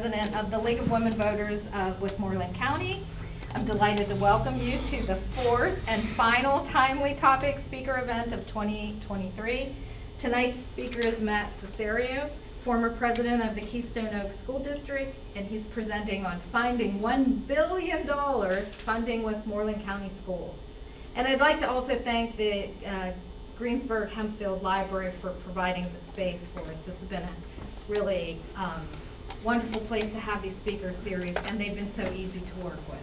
President of the League of Women Voters of Westmoreland County. I'm delighted to welcome you to the fourth and final timely topic speaker event of 2023. Tonight's speaker is Matt Cesario, former president of the Keystone Oaks School District, and he's presenting on finding $1 billion funding Westmoreland County schools. And I'd like to also thank the Greensburg Hempfield Library for providing the space for us. This has been a really wonderful place to have these speaker series, and they've been so easy to work with.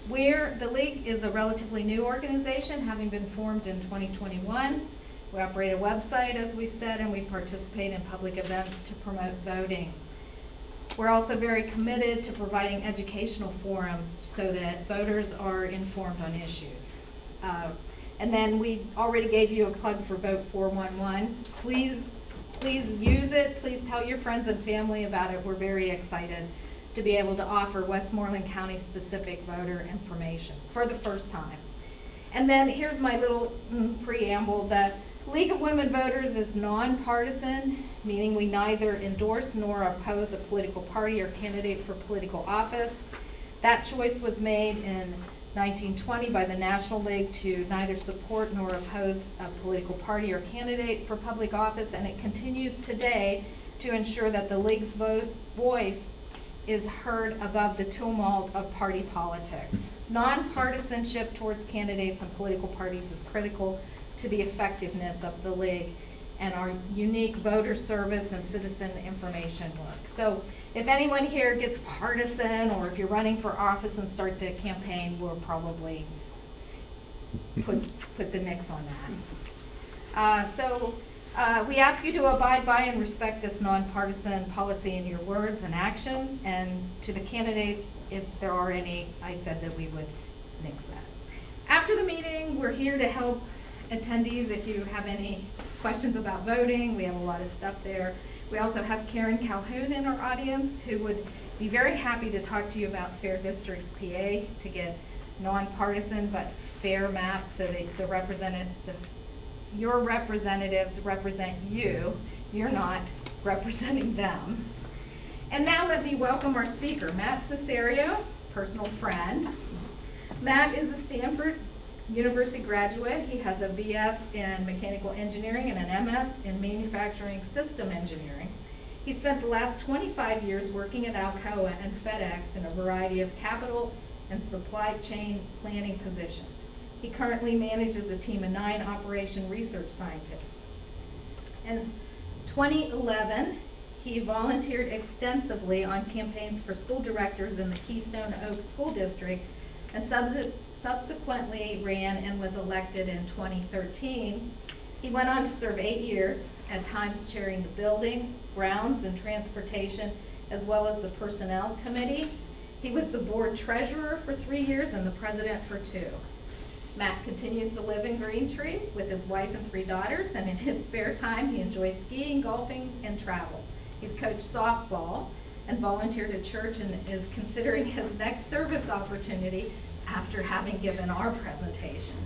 The League is a relatively new organization, having been formed in 2021. We operate a website, as we've said, and we participate in public events to promote voting. We're also very committed to providing educational forums so that voters are informed on issues. And then we already gave you a plug for Vote 411. Please use it. Please tell your friends and family about it. We're very excited to be able to offer Westmoreland County specific voter information for the first time. And then here's my little preamble. The League of Women Voters is nonpartisan, meaning we neither endorse nor oppose a political party or candidate for political office. That choice was made in 1920 by the National League to neither support nor oppose a political party or candidate for public office, and it continues today to ensure that the League's voice is heard above the tumult of party politics. Nonpartisanship towards candidates and political parties is critical to the effectiveness of the League and our unique voter service and citizen information work. So if anyone here gets partisan, or if you're running for office and start to campaign, we'll probably put the nix on that. We ask you to abide by and respect this nonpartisan policy in your words and actions, and to the candidates, if there are any, I said that we would nix that. After the meeting, we're here to help attendees if you have any questions about voting. We have a lot of stuff there. We also have Karen Calhoun in our audience, who would be very happy to talk to you about Fair Districts PA, to get nonpartisan but fair maps so that the representatives, your representatives represent you. You're not representing them. And now let me welcome our speaker, Matt Cesario, personal friend. Matt is a Stanford University graduate. He has a BS in mechanical engineering and an MS in manufacturing system engineering. He spent the last 25 years working at Alcoa and FedEx in a variety of capital and supply chain planning positions. He currently manages a team of 9 operation research scientists. In 2011, he volunteered extensively on campaigns for school directors in the Keystone Oaks School District, and subsequently ran and was elected in 2013. He went on to serve 8 years, at times chairing the building, grounds, and transportation, as well as the personnel committee. He was the board treasurer for 3 years and the president for 2. Matt continues to live in Greentree with his wife and 3 daughters, and in his spare time, he enjoys skiing, golfing, and travel. He's coached softball and volunteered at church, and is considering his next service opportunity after having given our presentation.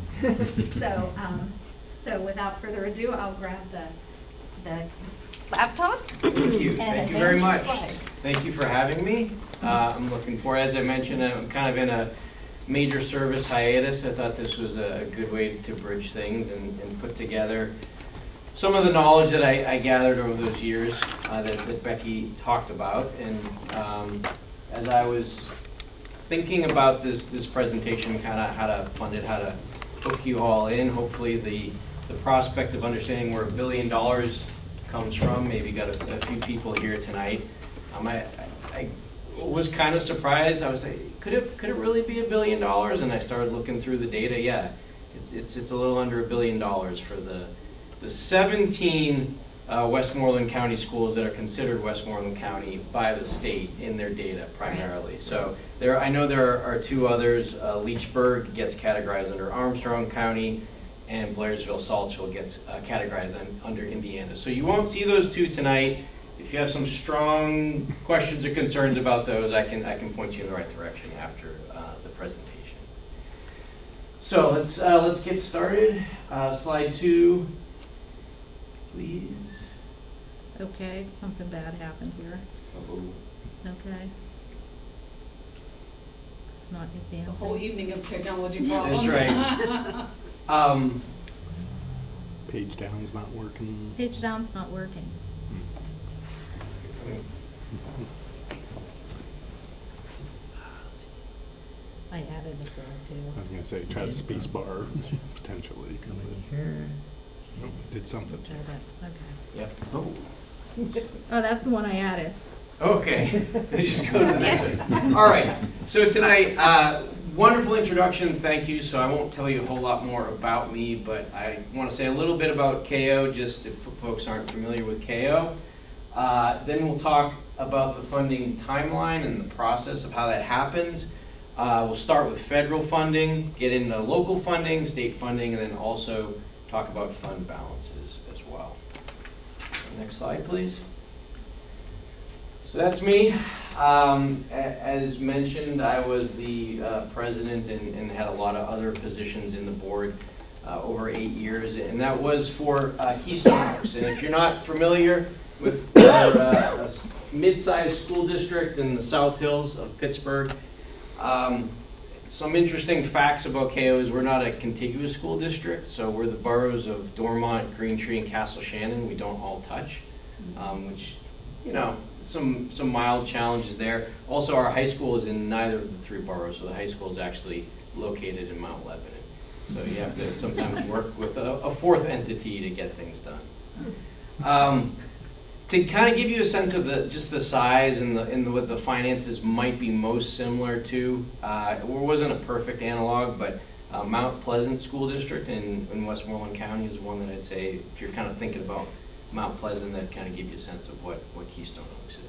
So without further ado, I'll grab the laptop. Thank you. Thank you very much. Slides. Thank you for having me. I'm looking for, as I mentioned, I'm kind of in a major service hiatus. I thought this was a good way to bridge things and put together some of the knowledge that I gathered over those years that Becky talked about. And as I was thinking about this presentation, kind of how to fund it, how to hook you all in, hopefully the prospect of understanding where $1 billion comes from, maybe got a few people here tonight. I was kind of surprised. I was like, could it really be $1 billion? And I started looking through the data. Yeah, it's a little under $1 billion for the 17 Westmoreland County schools that are considered Westmoreland County by the state in their data primarily. So I know there are 2 others. Leechburg gets categorized under Armstrong County, and Blairsville, Saltsville gets categorized under Indiana. So you won't see those 2 tonight. If you have some strong questions or concerns about those, I can point you in the right direction after the presentation. So let's get started. Slide 2, please. Okay, something bad happened here. Uh-oh. Okay. It's not The advancing. whole evening of technology problems. That's right. Page down's not working. Page down's not working. I added a slide too. I was gonna say, try the space bar, potentially. Nope, did something. Try that, okay. Yep. Oh. Oh, that's the one I added. Okay, just go to the next one. All right, so tonight, wonderful introduction, thank you. So I won't tell you a whole lot more about me, but I want to say a little bit about KO, just if folks aren't familiar with KO. Then we'll talk about the funding timeline and the process of how that happens. We'll start with federal funding, get into local funding, state funding, and then also talk about fund balances as well. Next slide, please. So that's me. As mentioned, I was the president and had a lot of other positions in the board over 8 years, and that was for Keystone Oaks. And if you're not familiar with a mid-sized school district in the South Hills of Pittsburgh, some interesting facts about KO is we're not a contiguous school district, so we're the boroughs of Dormont, Greentree, and Castle Shannon. We don't all touch, which, you know, some mild challenges there. Also, our high school is in neither of the three boroughs, so the high school is actually located in Mount Lebanon. So you have to sometimes work with a fourth entity to get things done. To kind of give you a sense of just the size and what the finances might be most similar to, it wasn't a perfect analog, but Mount Pleasant School District in Westmoreland County is one that I'd say, if you're kind of thinking about Mount Pleasant, that kind of give you a sense of what Keystone Oaks is.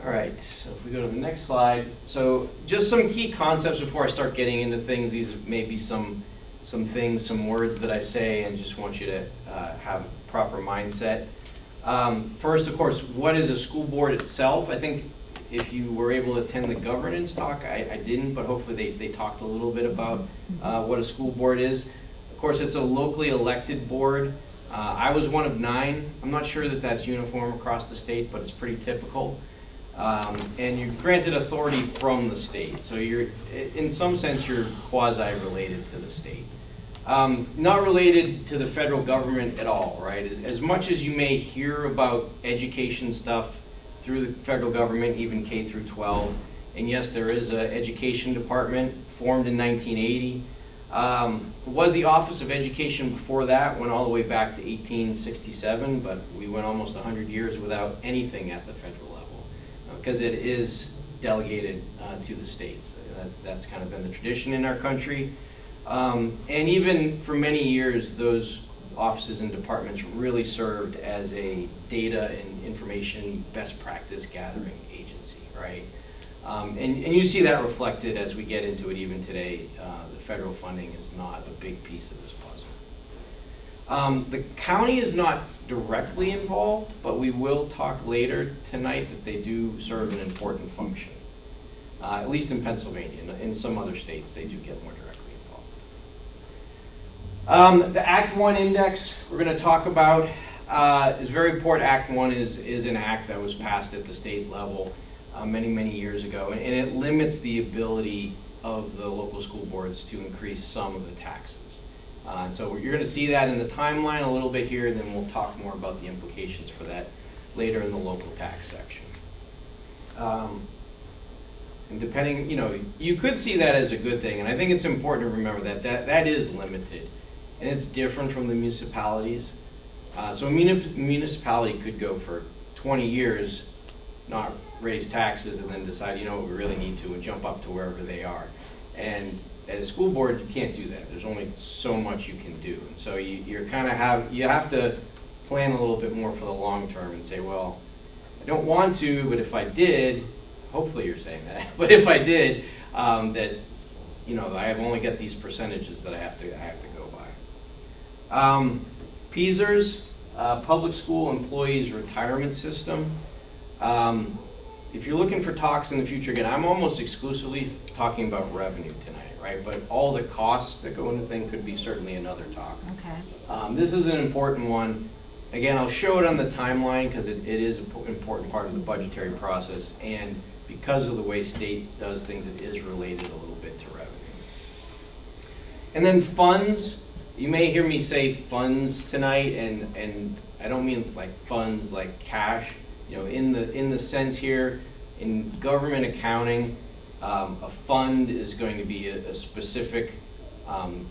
All right, so if we go to the next slide. So just some key concepts before I start getting into things. These may be some things, some words that I say, and just want you to have a proper mindset. First, of course, what is a school board itself? I think if you were able to attend the governance talk, I didn't, but hopefully they talked a little bit about what a school board is. Of course, it's a locally elected board. I was one of 9. I'm not sure that that's uniform across the state, but it's pretty typical. And you're granted authority from the state. So you're, in some sense, you're quasi-related to the state. Not related to the federal government at all, right? As much as you may hear about education stuff through the federal government, even K through 12, and yes, there is an education department formed in 1980. Was the Office of Education before that, went all the way back to 1867, but we went almost 100 years without anything at the federal level, because it is delegated to the states. That's kind of been the tradition in our country. And even for many years, those offices and departments really served as a data and information best practice gathering agency, right? And you see that reflected as we get into it even today. The federal funding is not a big piece of this puzzle. The county is not directly involved, but we will talk later tonight that they do serve an important function. At least in Pennsylvania. In some other states, they do get more directly involved. The Act 1 index we're going to talk about is very important. Act 1 is an act that was passed at the state level many years ago, and it limits the ability of the local school boards to increase some of the taxes. And so you're going to see that in the timeline a little bit here, and then we'll talk more about the implications for that later in the local tax section. And depending, you know, you could see that as a good thing, and I think it's important to remember that is limited, and it's different from the municipalities. So a municipality could go for 20 years, not raise taxes, and then decide, you know what, we really need to, and jump up to wherever they are. And at a school board, you can't do that. There's only so much you can do, and so you have to plan a little bit more for the long term and say, well, I don't want to, but if I did, hopefully you're saying that, but if I did, that, you know, I have only got these percentages that I have to go by. PSERS, Public School Employees Retirement System. If you're looking for talks in the future, again, I'm almost exclusively talking about revenue tonight, right? But all the costs that go into things could be certainly another talk. Okay. This is an important one. Again, I'll show it on the timeline because it is an important part of the budgetary process, and because of the way state does things, it is related a little bit to revenue. And then funds, you may hear me say funds tonight, and I don't mean like funds like cash. You know, in the sense here, in government accounting, a fund is going to be a specific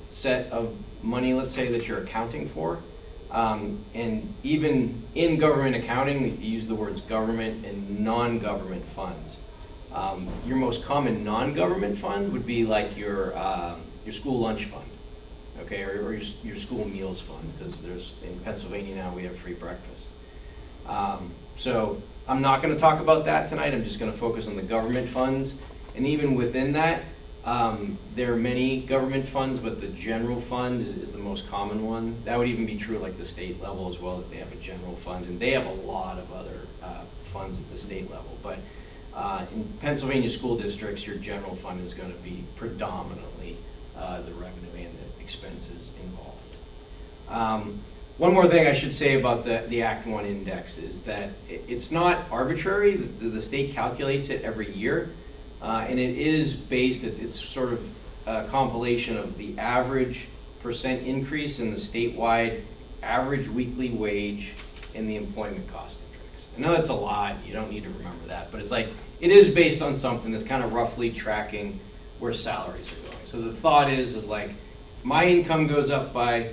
set of money, let's say, that you're accounting for. And even in government accounting, you use the words government and non-government funds. Your most common non-government fund would be like your school lunch fund, okay, or your school meals fund, because there's, in Pennsylvania now, we have free breakfast. So I'm not going to talk about that tonight. I'm just going to focus on the government funds. And even within that, there are many government funds, but the general fund is the most common one. That would even be true at like the state level as well, that they have a general fund, and they have a lot of other funds at the state level. But in Pennsylvania school districts, your general fund is going to be predominantly the revenue and the expenses involved. One more thing I should say about the Act 1 index is that it's not arbitrary. The state calculates it every year. And it is based, it's sort of a compilation of the average percent increase in the statewide average weekly wage and the employment cost index. I know that's a lot, you don't need to remember that, but it's like, it is based on something that's kind of roughly tracking where salaries are going. So the thought is like, if my income goes up by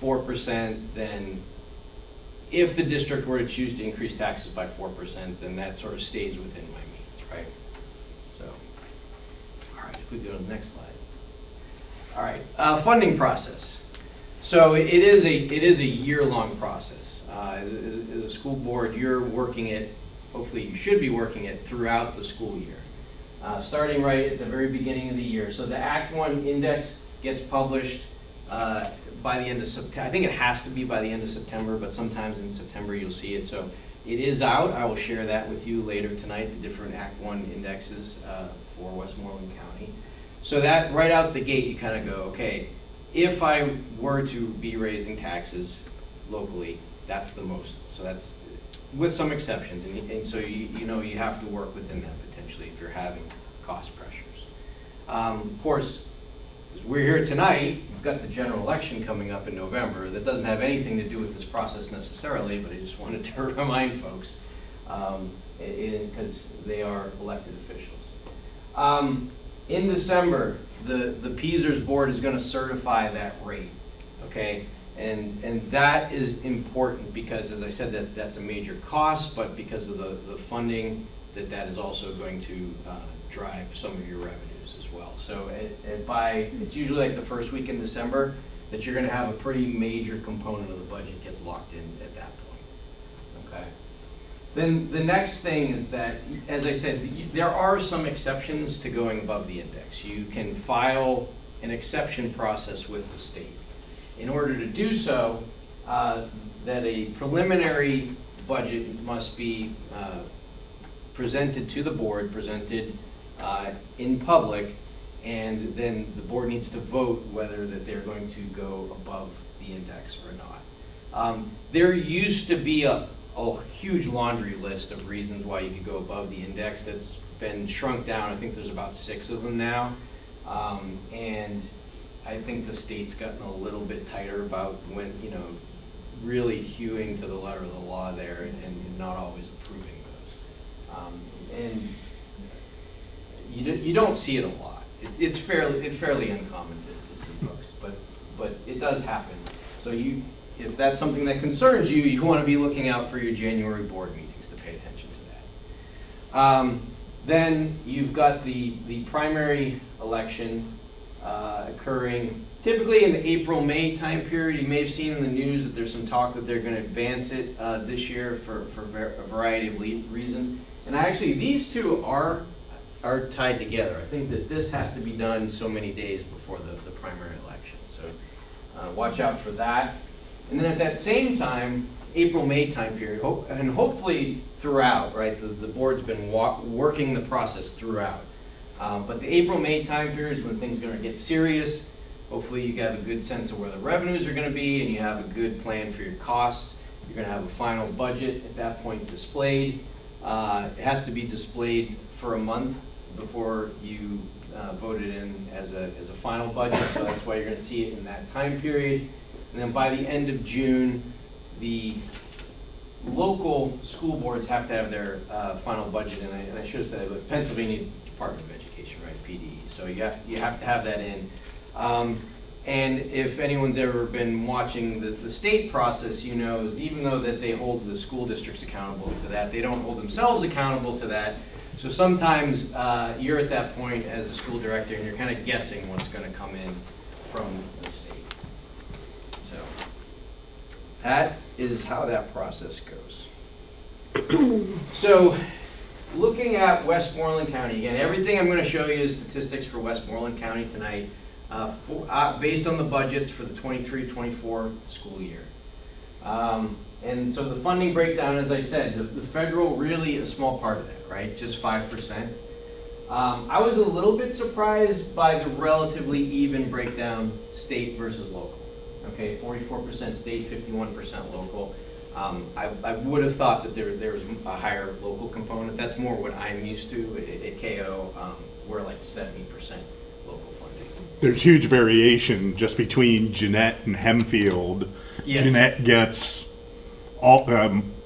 4%, then if the district were to choose to increase taxes by 4%, then that sort of stays within my means, right? So, all right, if we go to the next slide. All right, funding process. So it is a year-long process. As a school board, you're working it, hopefully you should be working it throughout the school year. Starting right at the very beginning of the year. So the Act 1 index gets published by the end of September. I think it has to be by the end of September, but sometimes in September you'll see it. So it is out. I will share that with you later tonight, the different Act 1 indexes for Westmoreland County. So that right out the gate, you kind of go, okay, if I were to be raising taxes locally, that's the most. So that's with some exceptions. And so you know you have to work within that potentially if you're having cost pressures. Of course, as we're here tonight, we've got the general election coming up in November. That doesn't have anything to do with this process necessarily, but I just wanted to remind folks because they are elected officials. In December, the PSERS board is going to certify that rate, okay? And that is important because, as I said, that's a major cost, but because of the funding, that is also going to drive some of your revenues as well. So it's usually like the first week in December that you're going to have a pretty major component of the budget gets locked in at that point, okay? Then the next thing is that, as I said, there are some exceptions to going above the index. You can file an exception process with the state. In order to do so, that a preliminary budget must be presented to the board, presented in public, and then the board needs to vote whether that they're going to go above the index or not. There used to be a huge laundry list of reasons why you could go above the index that's been shrunk down. I think there's about 6 of them now. And I think the state's gotten a little bit tighter about when, really hewing to the letter of the law there and not always approving those. And you don't see it a lot. It's fairly uncommon to see folks, but it does happen. So if that's something that concerns you, you want to be looking out for your January board meetings to pay attention to that. Then you've got the primary election occurring typically in the April-May time period. You may have seen in the news that there's some talk that they're going to advance it this year for a variety of reasons. And actually, these two are tied together. I think that this has to be done so many days before the primary election. So watch out for that. And then at that same time, April-May time period, and hopefully throughout, right? The board's been working the process throughout. But the April-May time period is when things are going to get serious. Hopefully you have a good sense of where the revenues are going to be and you have a good plan for your costs. You're going to have a final budget at that point displayed. It has to be displayed for a month before you vote it in as a final budget, so that's why you're going to see it in that time period. And then by the end of June, the local school boards have to have their final budget, and I should have said it, but Pennsylvania Department of Education, right, PDE. So you have to have that in. And if anyone's ever been watching the state process, you know, is even though that they hold the school districts accountable to that, they don't hold themselves accountable to that. So sometimes you're at that point as a school director and you're kind of guessing what's going to come in from the state. So that is how that process goes. So looking at Westmoreland County, again, everything I'm going to show you is statistics for Westmoreland County tonight. Based on the budgets for the 23-24 school year. And so the funding breakdown, as I said, the federal really a small part of that, right? Just 5%. I was a little bit surprised by the relatively even breakdown state versus local. Okay, 44% state, 51% local. I would have thought that there was a higher local component. That's more what I'm used to at KO. We're like 70% local funding. There's huge variation just between Jeanette and Hempfield. Yes. Jeanette gets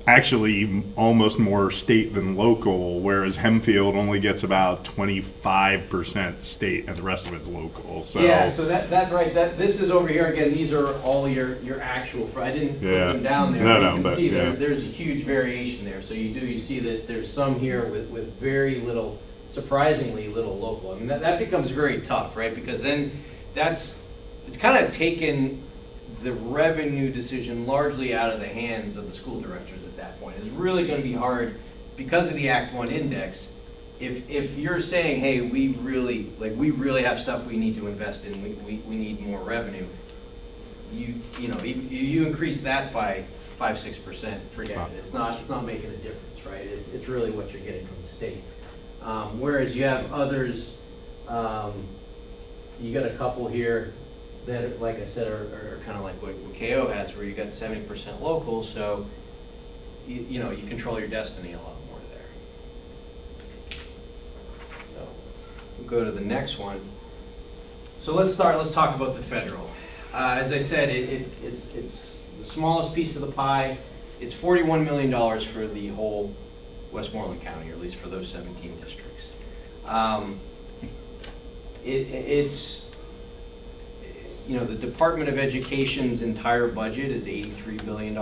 actually almost more state than local, whereas Hempfield only gets about 25% state and the rest of it's local. So yeah, so that's right. This is over here again. These are all your actual. I didn't put them down there. No, you can see yeah. there's a huge variation there. So you see that there's some here with very little, surprisingly little local. I mean that becomes very tough, right? Because then it's kind of taken the revenue decision largely out of the hands of the school directors at that point. It's really going to be hard because of the Act 1 index. If you're saying, hey, we really have stuff we need to invest in, we need more revenue, you increase that by 5-6%, forget it. It's not making a difference, right? It's really what you're getting from the state. Whereas you have others, you got a couple here that, like I said, are kind of like what KO has, where you got 70% local, so you control your destiny a lot more there. So we'll go to the next one. So let's talk about the federal. As I said, it's the smallest piece of the pie. It's $41 million for the whole Westmoreland County, or at least for those 17 districts. The Department of Education's entire budget is $83 billion.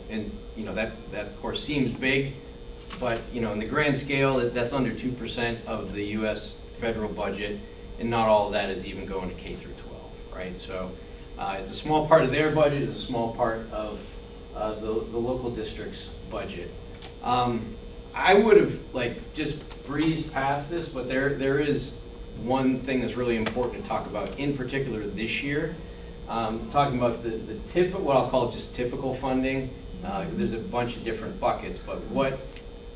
And, that of course seems big, but, in the grand scale, that's under 2% of the U.S. federal budget, and not all of that is even going to K through 12, right? So it's a small part of their budget, it's a small part of the local district's budget. I would have, just breezed past this, but there is one thing that's really important to talk about, in particular this year. Talking about what I'll call just typical funding. There's a bunch of different buckets, but what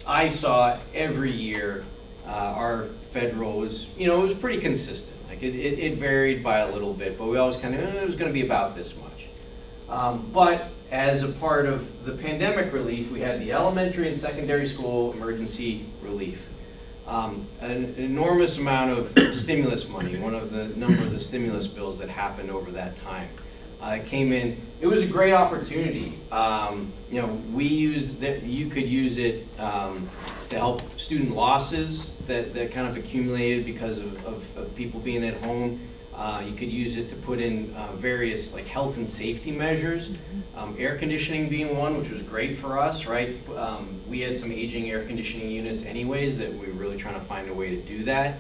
I saw every year, our federal was, it was pretty consistent. It varied by a little bit, but we always kind of, it was going to be about this much. But as a part of the pandemic relief, we had the elementary and secondary school emergency relief. An enormous amount of stimulus money, one of the number of the stimulus bills that happened over that time. Came in. It was a great opportunity. We used that. You could use it to help student losses that kind of accumulated because of people being at home. You could use it to put in various health and safety measures. Air conditioning being one, which was great for us, right? We had some aging air conditioning units anyways that we were really trying to find a way to do that.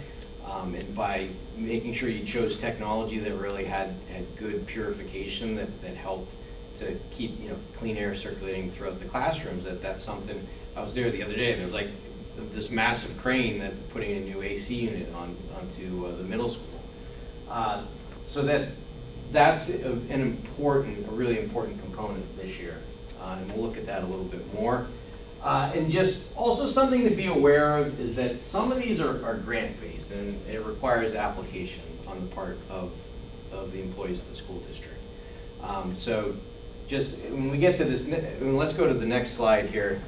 And by making sure you chose technology that really had good purification that helped to keep clean air circulating throughout the classrooms, that's something. I was there the other day, and there was this massive crane that's putting a new AC unit onto the middle school. So that's a really important component this year, and we'll look at that a little bit more. And just also something to be aware of is that some of these are grant-based, and it requires application on the part of the employees of the school district. So just when we get to this, let's go to the next slide here.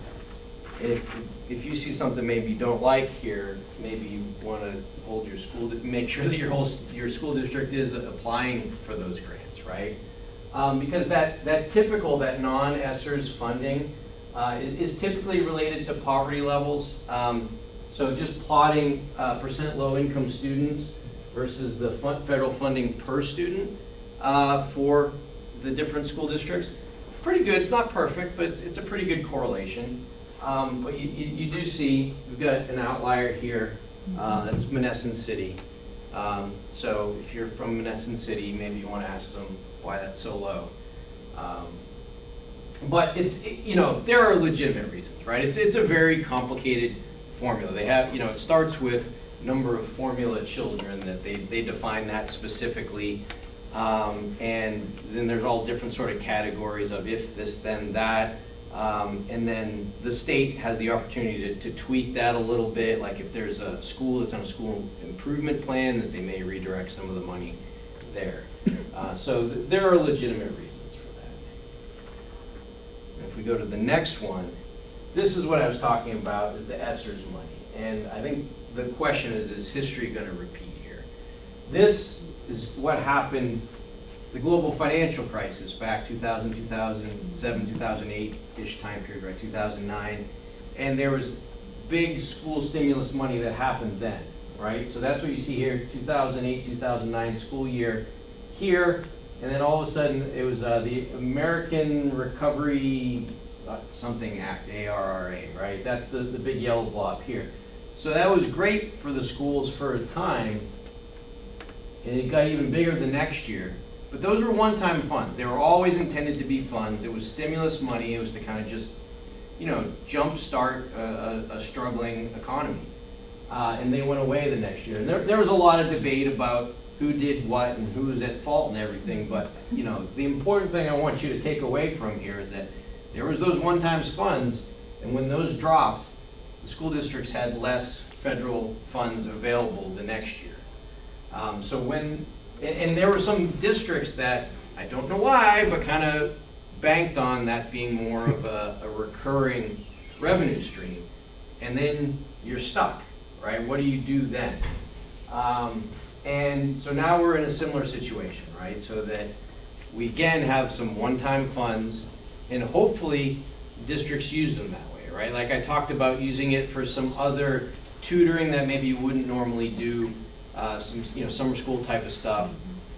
If you see something maybe you don't like here, maybe you want to hold your school, make sure that your school district is applying for those grants, right? Because that non-ESSERS funding is typically related to poverty levels. So just plotting percent low-income students versus the federal funding per student for the different school districts. Pretty good. It's not perfect, but it's a pretty good correlation. But you do see we've got an outlier here. That's Monessen City. So if you're from Monessen City, maybe you want to ask them why that's so low. But there are legitimate reasons, right? It's a very complicated formula. They have, it starts with number of formula children that they define that specifically. And then there's all different sort of categories of if this, then that. And then the state has the opportunity to tweak that a little bit, like if there's a school that's on a school improvement plan, that they may redirect some of the money there. So there are legitimate reasons for that. If we go to the next one, this is what I was talking about, is the ESSERS money. And I think the question is history going to repeat here? This is what happened, the global financial crisis back 2000, 2007, 2008-ish time period, right, 2009. And there was big school stimulus money that happened then, right? So that's what you see here, 2008, 2009 school year here. And then all of a sudden it was the American Recovery something Act, ARRA, right? That's the big yellow blob here. So that was great for the schools for a time. And it got even bigger the next year. But those were one-time funds. They were always intended to be funds. It was stimulus money. It was to kind of just, jumpstart a struggling economy. And they went away the next year. And there was a lot of debate about who did what and who was at fault and everything. But, the important thing I want you to take away from here is that there was those one-time funds, and when those dropped, the school districts had less federal funds available the next year. And there were some districts that, I don't know why, but kind of banked on that being more of a recurring revenue stream. And then you're stuck, right? What do you do then? And so now we're in a similar situation, right? So that we again have some one-time funds, and hopefully districts use them that way, right? Like I talked about using it for some other tutoring that maybe you wouldn't normally do. Some summer school type of stuff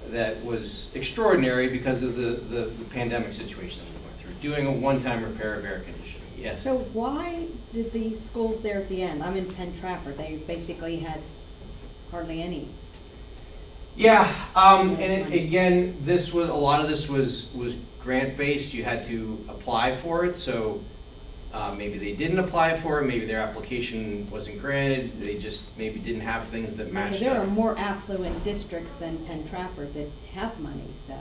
that was extraordinary because of the pandemic situation that we went through. Doing a one-time repair of air conditioning, yes. So why did the schools there at the end, I'm in Penn Trafford, they basically had hardly any. Yeah, again, a lot of this was grant-based. You had to apply for it, so maybe they didn't apply for it, maybe their application wasn't granted, they just maybe didn't have things that matched There up. are more affluent districts than Penn Trafford that have money, so,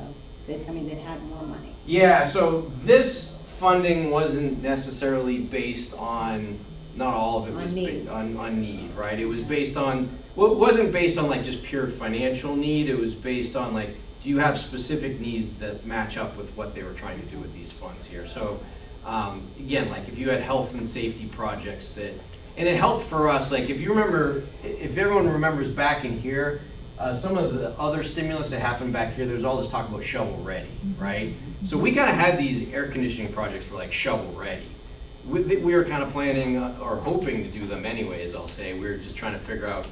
that had more money. Yeah, so this funding wasn't necessarily based on, not all of it was On need. on need, right? It was based on, well, it wasn't based on like just pure financial need, it was based on like, do you have specific needs that match up with what they were trying to do with these funds here? So again, like if you had health and safety projects that, and it helped for us, like if you remember, if everyone remembers back in here, some of the other stimulus that happened back here, there was all this talk about shovel ready, right? So we kind of had these air conditioning projects for like shovel ready. We were kind of planning or hoping to do them anyways, I'll say. We were just trying to figure out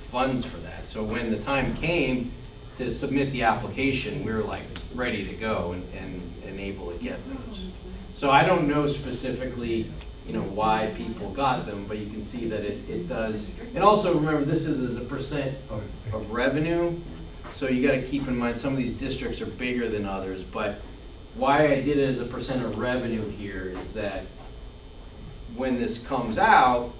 funds for that. So when the time came to submit the application, we were like ready to go and able to get those. So I don't know specifically, why people got them, but you can see that it does. And also remember, this is as a percent of revenue. So you got to keep in mind some of these districts are bigger than others, but why I did it as a percent of revenue here is that when this comes out,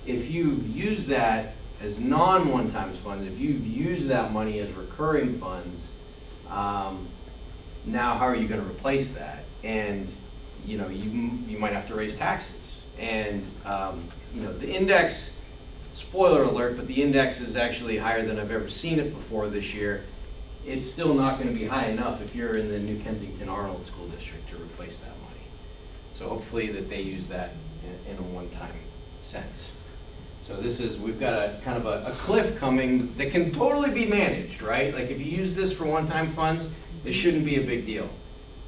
if you've used that as non-one-time funds, if you've used that money as recurring funds, now how are you going to replace that? And you might have to raise taxes. And the index, spoiler alert, but the index is actually higher than I've ever seen it before this year. it's still not gonna be high enough if you're in the New Kensington Arnold School District to replace that money. So hopefully that they use that in a one-time sense. So this is, we've got a kind of a cliff coming that can totally be managed, right? Like if you use this for one-time funds, it shouldn't be a big deal.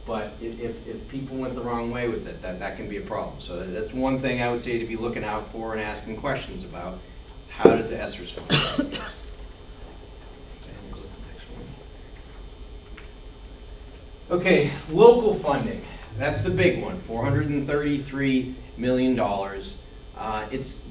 But if people went the wrong way with it, that can be a problem. So that's one thing I would say to be looking out for and asking questions about. How did the ESSERS fund? Okay, local funding. That's the big one, $433 million. It's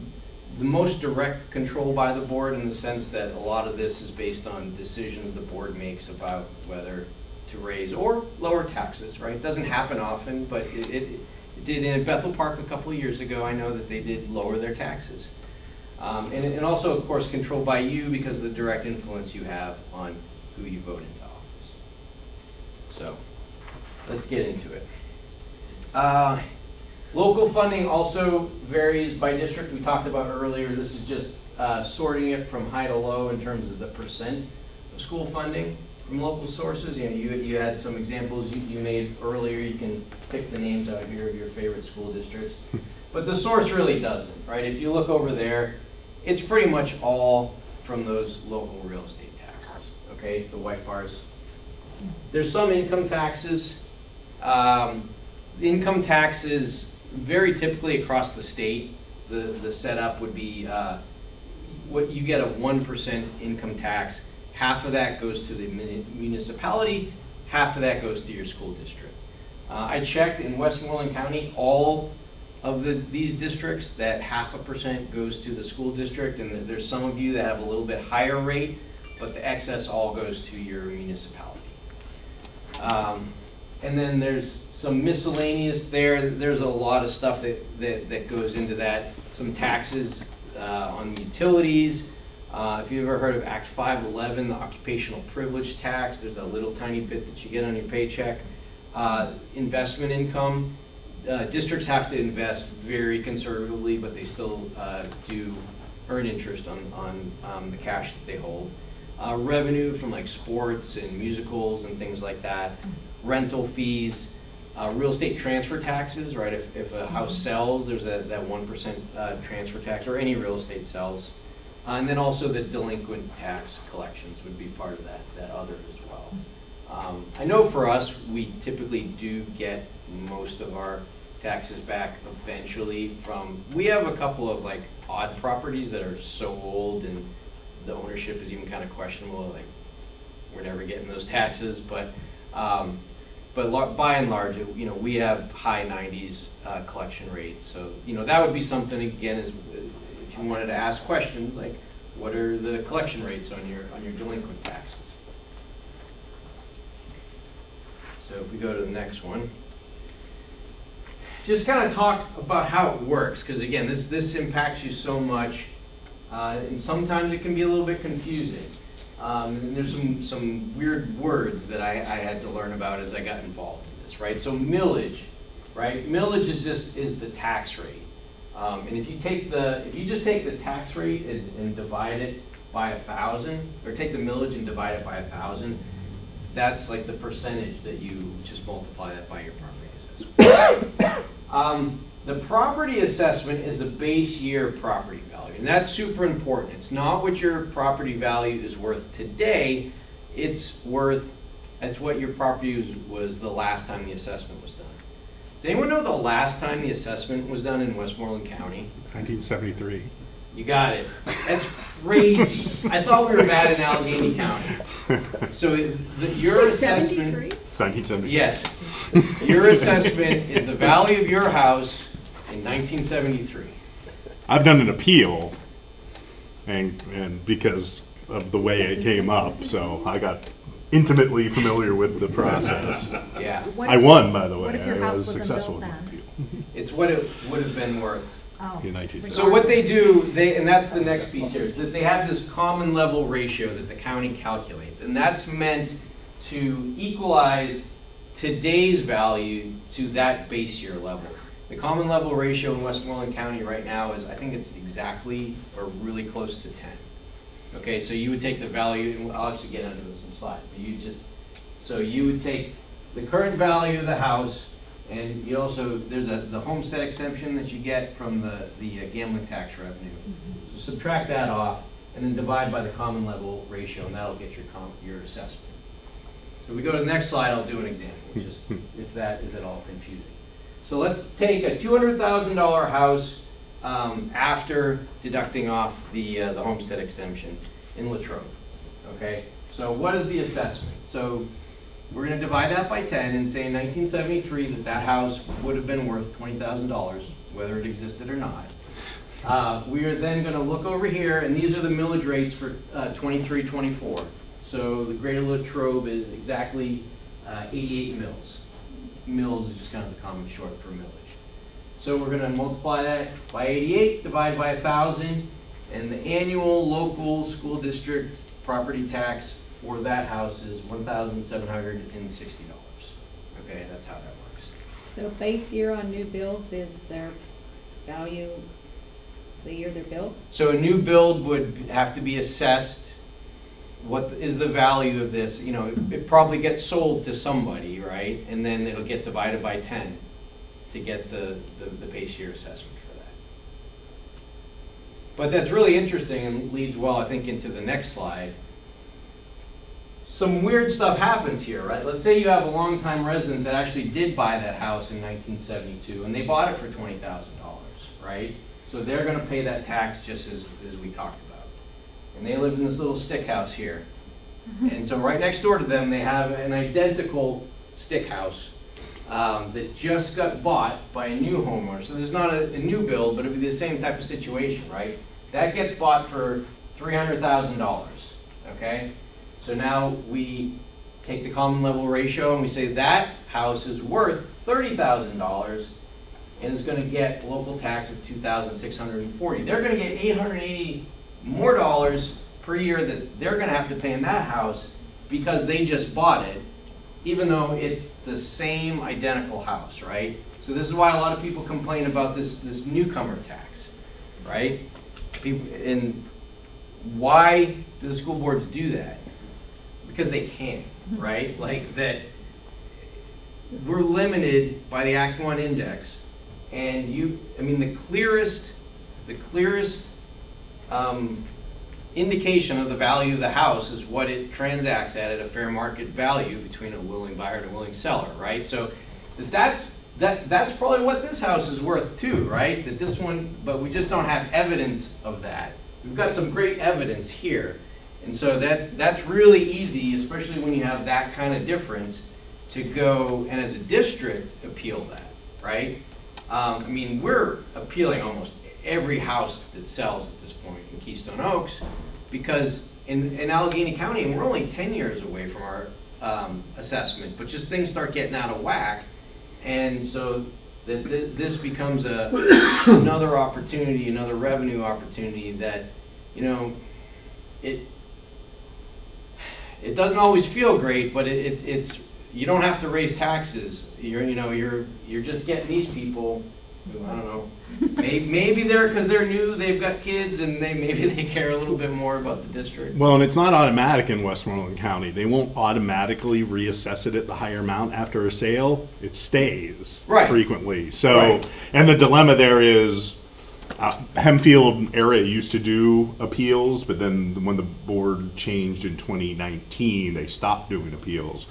the most direct control by the board in the sense that a lot of this is based on decisions the board makes about whether to raise or lower taxes, right? It doesn't happen often, but it did in Bethel Park a couple of years ago. I know that they did lower their taxes. And also, of course, controlled by you because of the direct influence you have on who you vote into office. So let's get into it. Local funding also varies by district. We talked about earlier, this is just sorting it from high to low in terms of the percent of school funding from local sources. You know, you had some examples you made earlier. You can pick the names out here of your favorite school districts. But the source really doesn't, right? If you look over there, it's pretty much all from those local real estate taxes, okay? The white bars. There's some income taxes. Income taxes, very typically across the state, the setup would be what you get a 1% income tax. Half of that goes to the municipality, half of that goes to your school district. I checked in Westmoreland County, all of these districts, that 0.5% goes to the school district, and there's some of you that have a little bit higher rate, but the excess all goes to your municipality. And then there's some miscellaneous there. There's a lot of stuff that goes into that. Some taxes on utilities. If you've ever heard of Act 511, the occupational privilege tax, there's a little tiny bit that you get on your paycheck. Investment income. Districts have to invest very conservatively, but they still do earn interest on the cash that they hold. Revenue from like sports and musicals and things like that. Rental fees, real estate transfer taxes, right? If a house sells, there's that 1% transfer tax, or any real estate sells. And then also the delinquent tax collections would be part of that other as well. I know for us, we typically do get most of our taxes back eventually from, we have a couple of like odd properties that are so old and the ownership is even kind of questionable, like we're never getting those taxes, but by and large, you know, we have high 90s collection rates. So, you know, that would be something, again, is if you wanted to ask questions, like what are the collection rates on your delinquent taxes? So if we go to the next one, just kind of talk about how it works, because again, this impacts you so much, and sometimes it can be a little bit confusing. And there's some weird words that I had to learn about as I got involved in this, right? So millage, right? Millage is the tax rate, and if you just take the tax rate and divide it by 1,000, or take the millage and divide it by 1,000, that's like the percentage that you just multiply that by your property assessment. The property assessment is the base year property value, and that's super important. It's not what your property value is worth today, it's what your property was the last time the assessment was done. Does anyone know the last time the assessment was done in Westmoreland County? 1973. You got it. That's crazy. I thought we were bad in Allegheny County. So your assessment... 1973. Yes. Your assessment is the value of your house in 1973. I've done an appeal, and because of the way it came up, so I got intimately familiar with the process. Yeah. I won, by the way. What if your I house was wasn't successful built in the then? appeal. It's what it would have been worth. Oh. In 1970. So what they do, and that's the next piece here, is that they have this common level ratio that the county calculates, and that's meant to equalize today's value to that base year level. The common level ratio in Westmoreland County right now is, I think it's exactly or really close to 10. Okay, so you would take the value, and I'll actually get into this in slides, but you would take the current value of the house, and you also, there's the homestead exemption that you get from the gambling tax revenue. So subtract that off, and then divide by the common level ratio, and that'll get your assessment. So we go to the next slide, I'll do an example, just if that is at all confusing. So let's take a $200,000 house after deducting off the homestead exemption in Latrobe. Okay, so what is the assessment? So we're going to divide that by 10 and say in 1973 that house would have been worth $20,000, whether it existed or not. We are then going to look over here, and these are the millage rates for 23-24. So the Greater Latrobe is exactly 88 mils. Mils is just kind of the common short for millage. So we're going to multiply that by 88, divide by 1,000, and the annual local school district property tax for that house is $1,760. Okay, that's how that works. So base year on new builds is their value the year they're built? So a new build would have to be assessed. What is the value of this? You know, it probably gets sold to somebody, right? And then it'll get divided by 10 to get the base year assessment for that. But that's really interesting and leads well, I think, into the next slide. Some weird stuff happens here, right? Let's say you have a longtime resident that actually did buy that house in 1972, and they bought it for $20,000, right? So they're going to pay that tax just as we talked about. And they live in this little stick house here. And so right next door to them, they have an identical stick house that just got bought by a new homeowner. So there's not a new build, but it would be the same type of situation, right? That gets bought for $300,000, okay? So now we take the common level ratio and we say that house is worth $30,000 and is going to get local tax of $2,640. They're going to get $880 more dollars per year that they're going to have to pay in that house because they just bought it, even though it's the same identical house, right? So this is why a lot of people complain about this newcomer tax, right? And why do the school boards do that? Because they can, right? Like that, we're limited by the Act 1 index, and the clearest indication of the value of the house is what it transacts at a fair market value between a willing buyer and a willing seller, right? So that's probably what this house is worth too, right? That this one, but we just don't have evidence of that. We've got some great evidence here. And so that's really easy, especially when you have that kind of difference, to go and as a district appeal that, right? We're appealing almost every house that sells at this point in Keystone Oaks because in Allegheny County, and we're only 10 years away from our assessment, but just things start getting out of whack. And so this becomes another opportunity, another revenue opportunity that, it doesn't always feel great, but it's you don't have to raise taxes. You're just getting these people who, I don't know, maybe they're because they're new, they've got kids, and maybe they care a little bit more about the district. Well, and it's not automatic in Westmoreland County. They won't automatically reassess it at the higher amount after a sale. It stays frequently. So, right. And the dilemma there is, Hempfield area used to do appeals, but then when the board changed in 2019, they stopped doing appeals.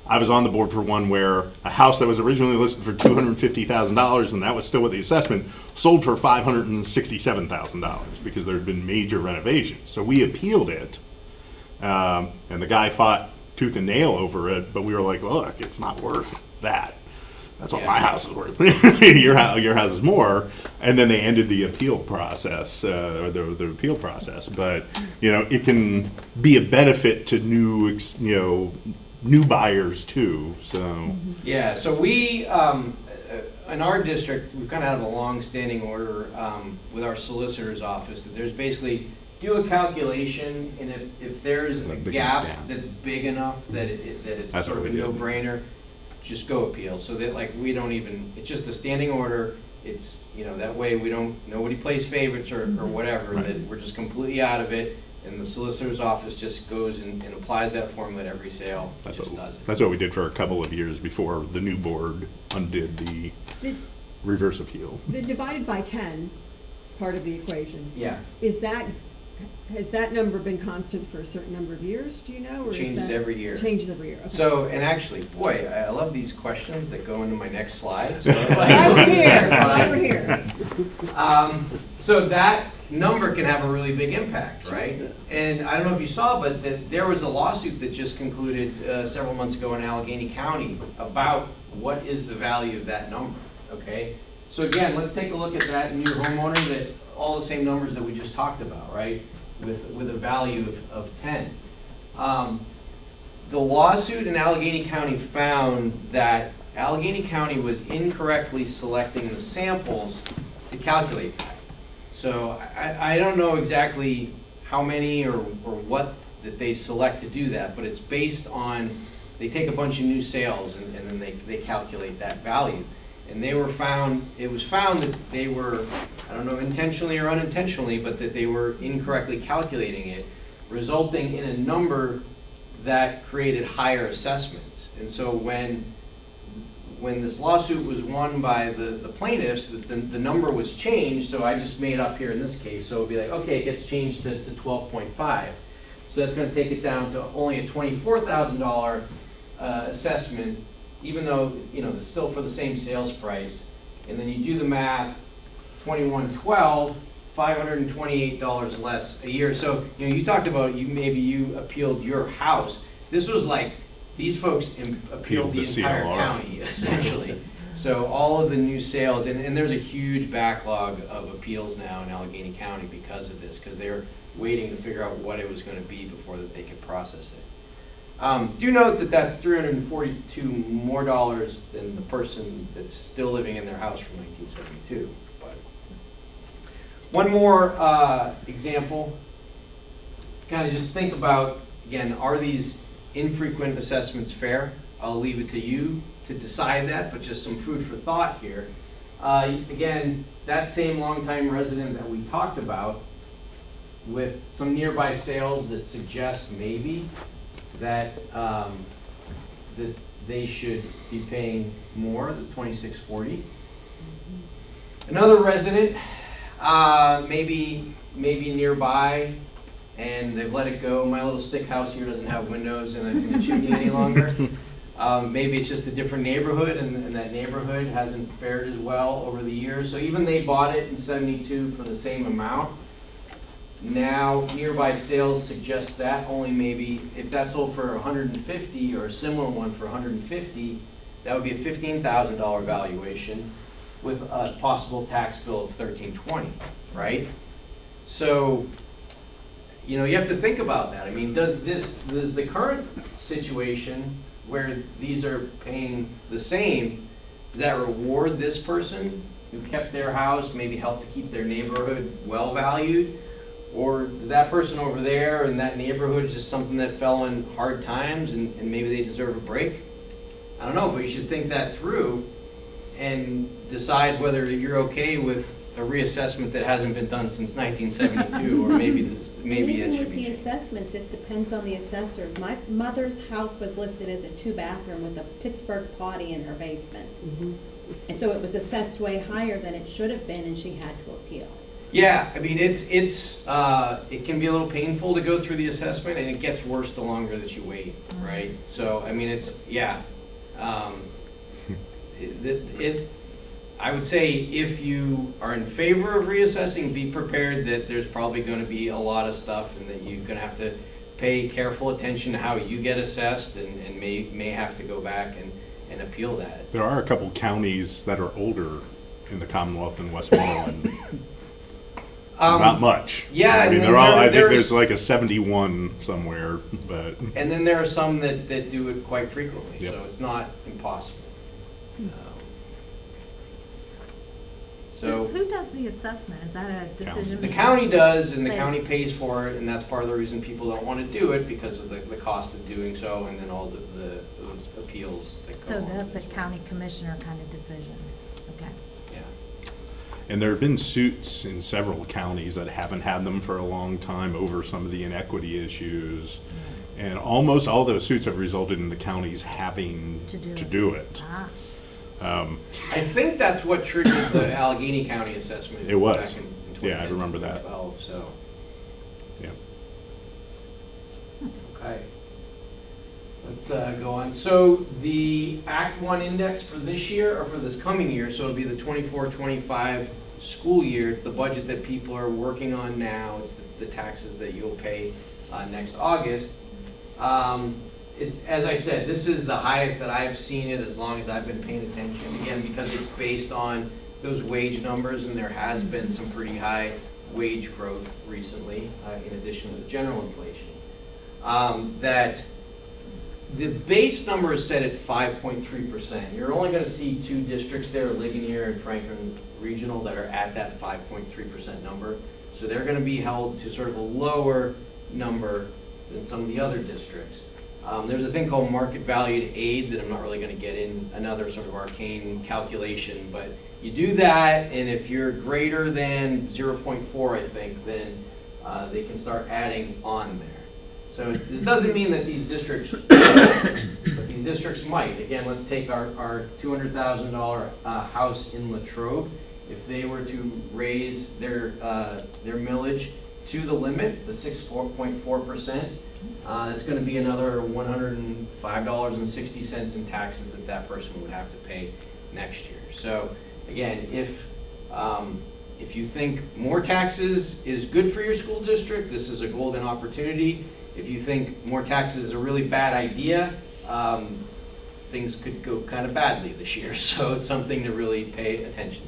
I was on the board for one where a house that was originally listed for $250,000, and that was still with the assessment, sold for $567,000 because there had been major renovations. So we appealed it, and the guy fought tooth and nail over it, but we were like, look, it's not worth that. That's what my house is worth. Your house is more. And then they ended the appeal process, or the appeal process. But, it can be a benefit to new buyers too, so. Yeah, so we, in our district, we kind of have a long-standing order with our solicitor's office that there's basically, do a calculation, and if there's a gap that's big enough that it's That's sort of what a we do. no-brainer, just go appeal. So that we don't even, it's just a standing order, it's, that way nobody plays favorites or whatever, Right. that we're just completely out of it. And the solicitor's office just goes and applies that formula at every sale, That's just what, does it. that's what we did for a couple of years before the new board undid the The, reverse appeal. the divided by 10 part of the equation, Yeah, has that number been constant for a certain number of years, do you know? Or is changes that- every year. Changes every year, okay. So, and actually, boy, I love these questions that go into my next slide. So Why we're here, Next why slide. we're here. So that number can have a really big impact, right? And I don't know if you saw, but there was a lawsuit that just concluded several months ago in Allegheny County about what is the value of that number, okay? So again, let's take a look at that new homeowner, that all the same numbers that we just talked about, right? With a value of 10. The lawsuit in Allegheny County found that Allegheny County was incorrectly selecting the samples to calculate that. So I don't know exactly how many or what that they select to do that, but it's based on, they take a bunch of new sales and then they calculate that value. And it was found that they were, I don't know, intentionally or unintentionally, but that they were incorrectly calculating it, resulting in a number that created higher assessments. And so when this lawsuit was won by the plaintiffs, the number was changed, so I just made up here in this case, so it'd be like, okay, it gets changed to 12.5. So that's gonna take it down to only a $24,000 assessment, even though, you know, it's still for the same sales price. And then you do the math, 2112, $528 less a year. So, you know, you talked about maybe you appealed your house. This was like, these folks appealed the entire CLR. county, essentially. So all of the new sales, and there's a huge backlog of appeals now in Allegheny County because of this, because they're waiting to figure out what it was gonna be before that they could process it. Do note that that's $342 more dollars than the person that's still living in their house from 1972. But one more example, kind of just think about, again, are these infrequent assessments fair? I'll leave it to you to decide that, but just some food for thought here. Again, that same longtime resident that we talked about, with some nearby sales that suggest maybe that that they should be paying more, the $26.40. Another resident, maybe nearby, and they've let it go. My little stick house here doesn't have windows in the chimney any longer. Maybe it's just a different neighborhood, and that neighborhood hasn't fared as well over the years. So even they bought it in '72 for the same amount. Now, nearby sales suggest that only maybe, if that's sold for 150 or a similar one for 150, that would be a $15,000 valuation with a possible tax bill of $1,320, right? So, you know, you have to think about that. I mean, does the current situation where these are paying the same, does that reward this person who kept their house, maybe helped to keep their neighborhood well valued? Or that person over there in that neighborhood is just something that fell in hard times and maybe they deserve a break? I don't know, but you should think that through and decide whether you're okay with a reassessment that hasn't been done since 1972, or maybe it should be Even with changed. the assessments, it depends on the assessor. My mother's house was listed as a 2-bathroom with a Pittsburgh potty in her basement. And so it was assessed way higher than it should have been, and she had to appeal. Yeah, I mean, it can be a little painful to go through the assessment, and it gets worse the longer that you wait, right? So, I mean, I would say if you are in favor of reassessing, be prepared that there's probably going to be a lot of stuff and that you're going to have to pay careful attention to how you get assessed and may have to go back and appeal that. There are a couple counties that are older in the Commonwealth than Westmoreland. Not much. Yeah, I mean, and they're all, I think there's- there's like a 71 somewhere, but And then there are some that do it quite frequently, Yep. so it's not impossible. So Who does the assessment? Is that a decision? the made? county does, and the They- county pays for it, and that's part of the reason people don't want to do it, because of the cost of doing so, and then all the appeals that go So along that's a with it. county commissioner kind of decision, okay. Yeah. And there have been suits in several counties that haven't had them for a long time over some of the inequity issues. And almost all those suits have resulted in the counties having To do to it. do it. I think that's what triggered the Allegheny County assessment. It was. Back in Yeah, I 2010, remember that. 2012, so, Yeah. okay. Let's go on. So the Act 1 index for this year, or for this coming year, so it'll be the 24-25 school year. It's the budget that people are working on now. It's the taxes that you'll pay next August. It's, as I said, this is the highest that I've seen it as long as I've been paying attention. Again, because it's based on those wage numbers, and there has been some pretty high wage growth recently, in addition to the general inflation. That the base number is set at 5.3%. You're only going to see two districts there, Ligonier and Franklin Regional, that are at that 5.3% number. So they're going to be held to sort of a lower number than some of the other districts. There's a thing called market valued aid that I'm not really going to get in, another sort of arcane calculation, but you do that, and if you're greater than 0.4, I think, then they can start adding on there. So this doesn't mean that these districts, but these districts might. Again, let's take our $200,000 house in Latrobe. If they were to raise their millage to the limit, the 6.4%, that's going to be another $105.60 in taxes that person would have to pay next year. So again, if you think more taxes is good for your school district, this is a golden opportunity. If you think more taxes is a really bad idea, things could go kind of badly this year. So it's something to really pay attention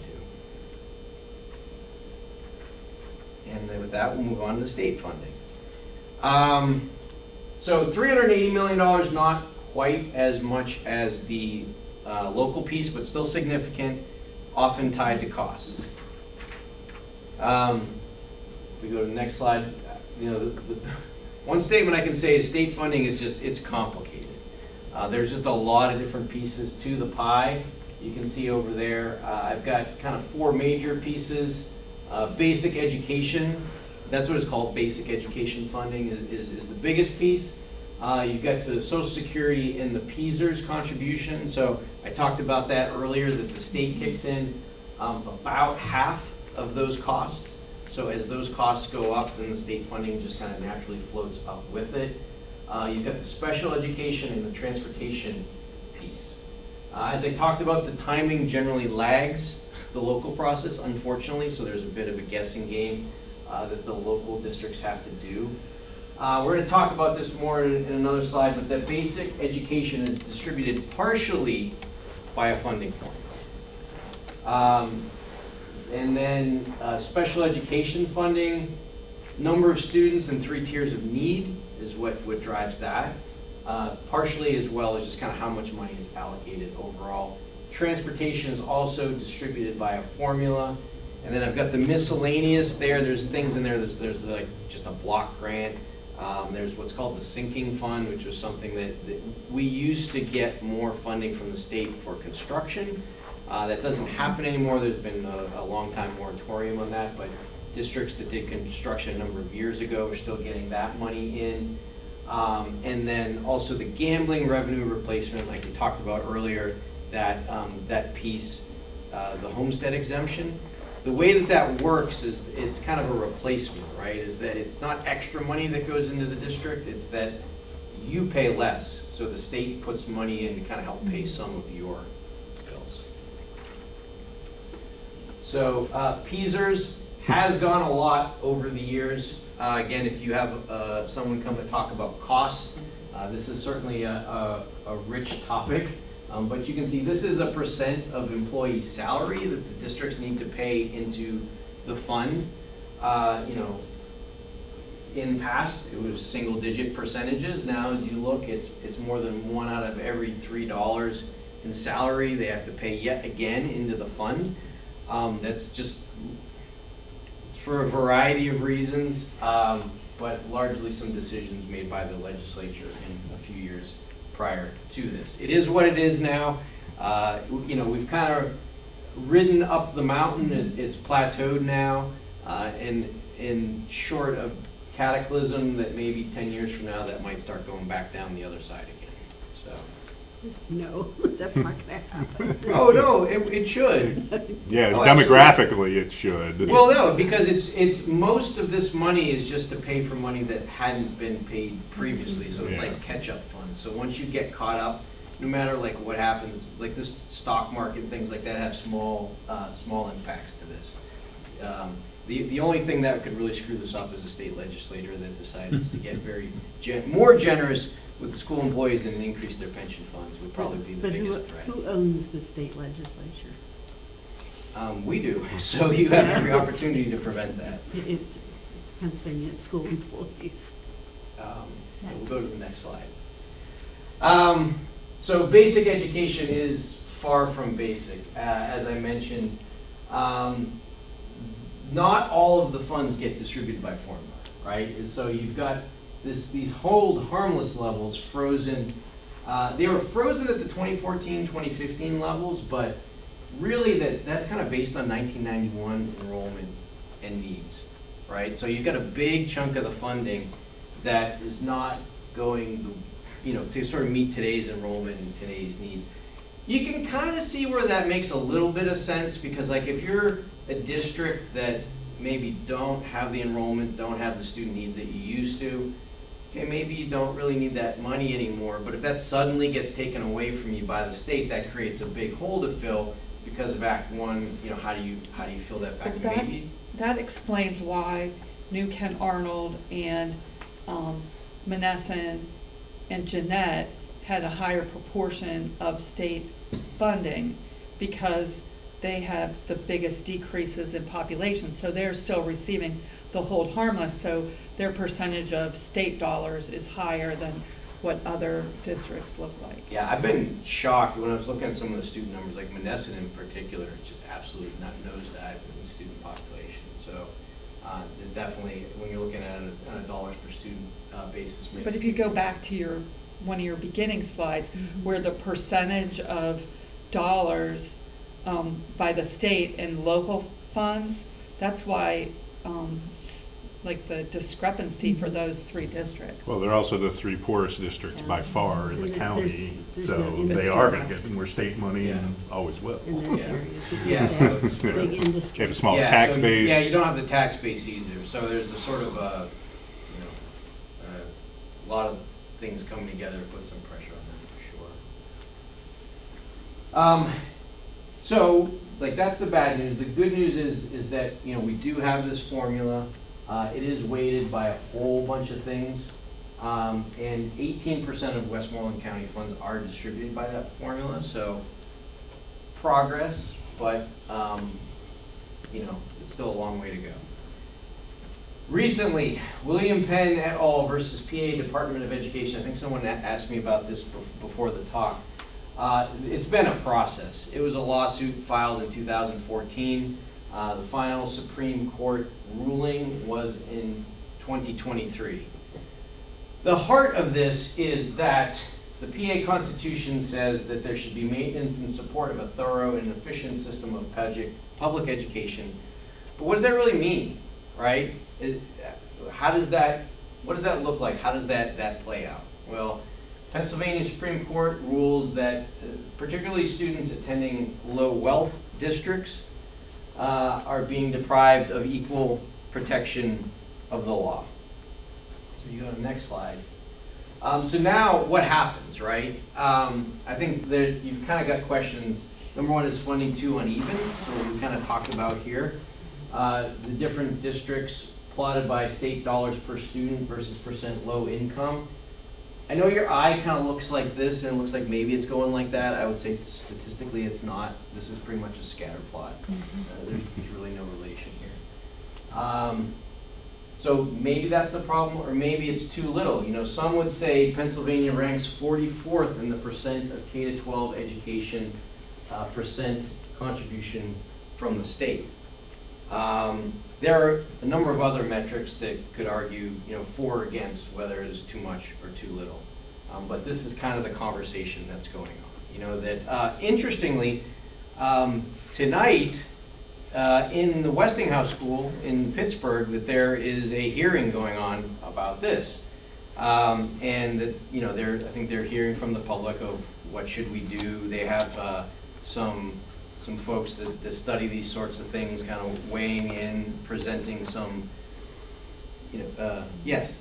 to. And then with that, we'll move on to the state funding. So $380 million, not quite as much as the local piece, but still significant, often tied to costs. If we go to the next slide, you know, the one statement I can say is state funding is just, it's complicated. There's just a lot of different pieces to the pie. You can see over there, I've got kind of four major pieces. Basic education, that's what it's called, basic education funding is the biggest piece. You've got the Social Security and the PSERS contribution. So I talked about that earlier, that the state kicks in about half of those costs. So as those costs go up, then the state funding just kind of naturally floats up with it. You've got the special education and the transportation piece. As I talked about, the timing generally lags the local process, unfortunately, so there's a bit of a guessing game that the local districts have to do. We're going to talk about this more in another slide, but that basic education is distributed partially by a funding formula. And then special education funding, number of students and 3 tiers of need is what drives that. Partially, as well as just kind of how much money is allocated overall. Transportation is also distributed by a formula. And then I've got the miscellaneous there. There's things in there. There's like just a block grant. There's what's called the sinking fund, which was something that we used to get more funding from the state for construction. That doesn't happen anymore. There's been a long time moratorium on that, but districts that did construction a number of years ago are still getting that money in. And then also the gambling revenue replacement, like we talked about earlier, that piece, the homestead exemption. The way that works is it's kind of a replacement, right? Is that it's not extra money that goes into the district, it's that you pay less. So the state puts money in to kind of help pay some of your bills. So PSERS has gone a lot over the years. Again, if you have someone come to talk about costs, this is certainly a rich topic. But you can see this is a percent of employee salary that the districts need to pay into the fund. You know, in the past, it was single-digit percentages. Now, as you look, it's more than 1 out of every $3 in salary they have to pay yet again into the fund. That's just, it's for a variety of reasons, but largely some decisions made by the legislature in a few years prior to this. It is what it is now. You know, we've kind of ridden up the mountain. It's plateaued now, and in short of cataclysm that maybe 10 years from now that might start going back down the other side again. So. No, that's not gonna happen. Oh no, it should. Yeah, Oh, demographically it should. Well, no, because it's most of this money is just to pay for money that hadn't been paid previously. So it's Yeah. like catch-up funds. So once you get caught up, no matter like what happens, like this stock market and things like that have small impacts to this. The only thing that could really screw this up is the state legislature that decides to get very more generous with the school employees and increase their pension funds would probably be the But biggest threat. who owns the state legislature? We do, so you have every opportunity to prevent that. It's Pennsylvania school employees. We'll go to the next slide. So basic education is far from basic. As I mentioned, not all of the funds get distributed by formula, right? And so you've got these hold harmless levels frozen. They were frozen at the 2014, 2015 levels, but really that's kind of based on 1991 enrollment and needs, right? So you've got a big chunk of the funding that is not going, to sort of meet today's enrollment and today's needs. You can kind of see where that makes a little bit of sense, because like if you're a district that maybe don't have the enrollment, don't have the student needs that you used to, okay, maybe you don't really need that money anymore, but if that suddenly gets taken away from you by the state, that creates a big hole to fill because of Act 1, how do you fill that back? But Maybe. that explains why New Kent Arnold and Menneson and Jeanette had a higher proportion of state funding, because they have the biggest decreases in population. So they're still receiving the hold harmless, so their percentage of state dollars is higher than what other districts look like. Yeah, I've been shocked when I was looking at some of the student numbers, like Menneson in particular, it's just absolutely not nosedive in the student population. So it definitely, when you're looking at it on a dollars per student basis. But if you go back to one of your beginning slides, where the percentage of dollars by the state and local funds, that's why like the discrepancy for those three districts. Well, they're also the three poorest districts by far in the county, There's so no they industry are gonna left get more state money and Yeah. always will. In those Yeah. areas. It Yeah, used to so have it's- big industry. They have a smaller Yeah, tax so, base. Yeah, you don't have the tax base either, so there's a sort of a lot of things coming together to put some pressure on them for sure. So, like, that's the bad news. The good news is that, we do have this formula. It is weighted by a whole bunch of things. And 18% of Westmoreland County funds are distributed by that formula, so progress, but, it's still a long way to go. Recently, William Penn et al. Versus PA Department of Education. I think someone asked me about this before the talk. It's been a process. It was a lawsuit filed in 2014. The final Supreme Court ruling was in 2023. The heart of this is that the PA Constitution says that there should be maintenance and support of a thorough and efficient system of public education. But what does that really mean, right? What does that look like? How does that play out? Well, Pennsylvania Supreme Court rules that particularly students attending low wealth districts are being deprived of equal protection of the law. So you go to the next slide. So now what happens, right? I think that you've kind of got questions. Number one, is funding too uneven? So we kind of talked about here. The different districts plotted by state dollars per student versus percent low income. I know your eye kind of looks like this, and it looks like maybe it's going like that. I would say statistically it's not. This is pretty much a scatter plot. There's really no relation here. So maybe that's the problem, or maybe it's too little. Some would say Pennsylvania ranks 44th in the percent of K-12 education percent contribution from the state. There are a number of other metrics that could argue, for or against whether it is too much or too little. But this is kind of the conversation that's going on. That interestingly, tonight, in the Westinghouse School in Pittsburgh, that there is a hearing going on about this. And that, you know, I think they're hearing from the public of what should we do. They have some folks that study these sorts of things kind of weighing in, presenting some, you know, yes.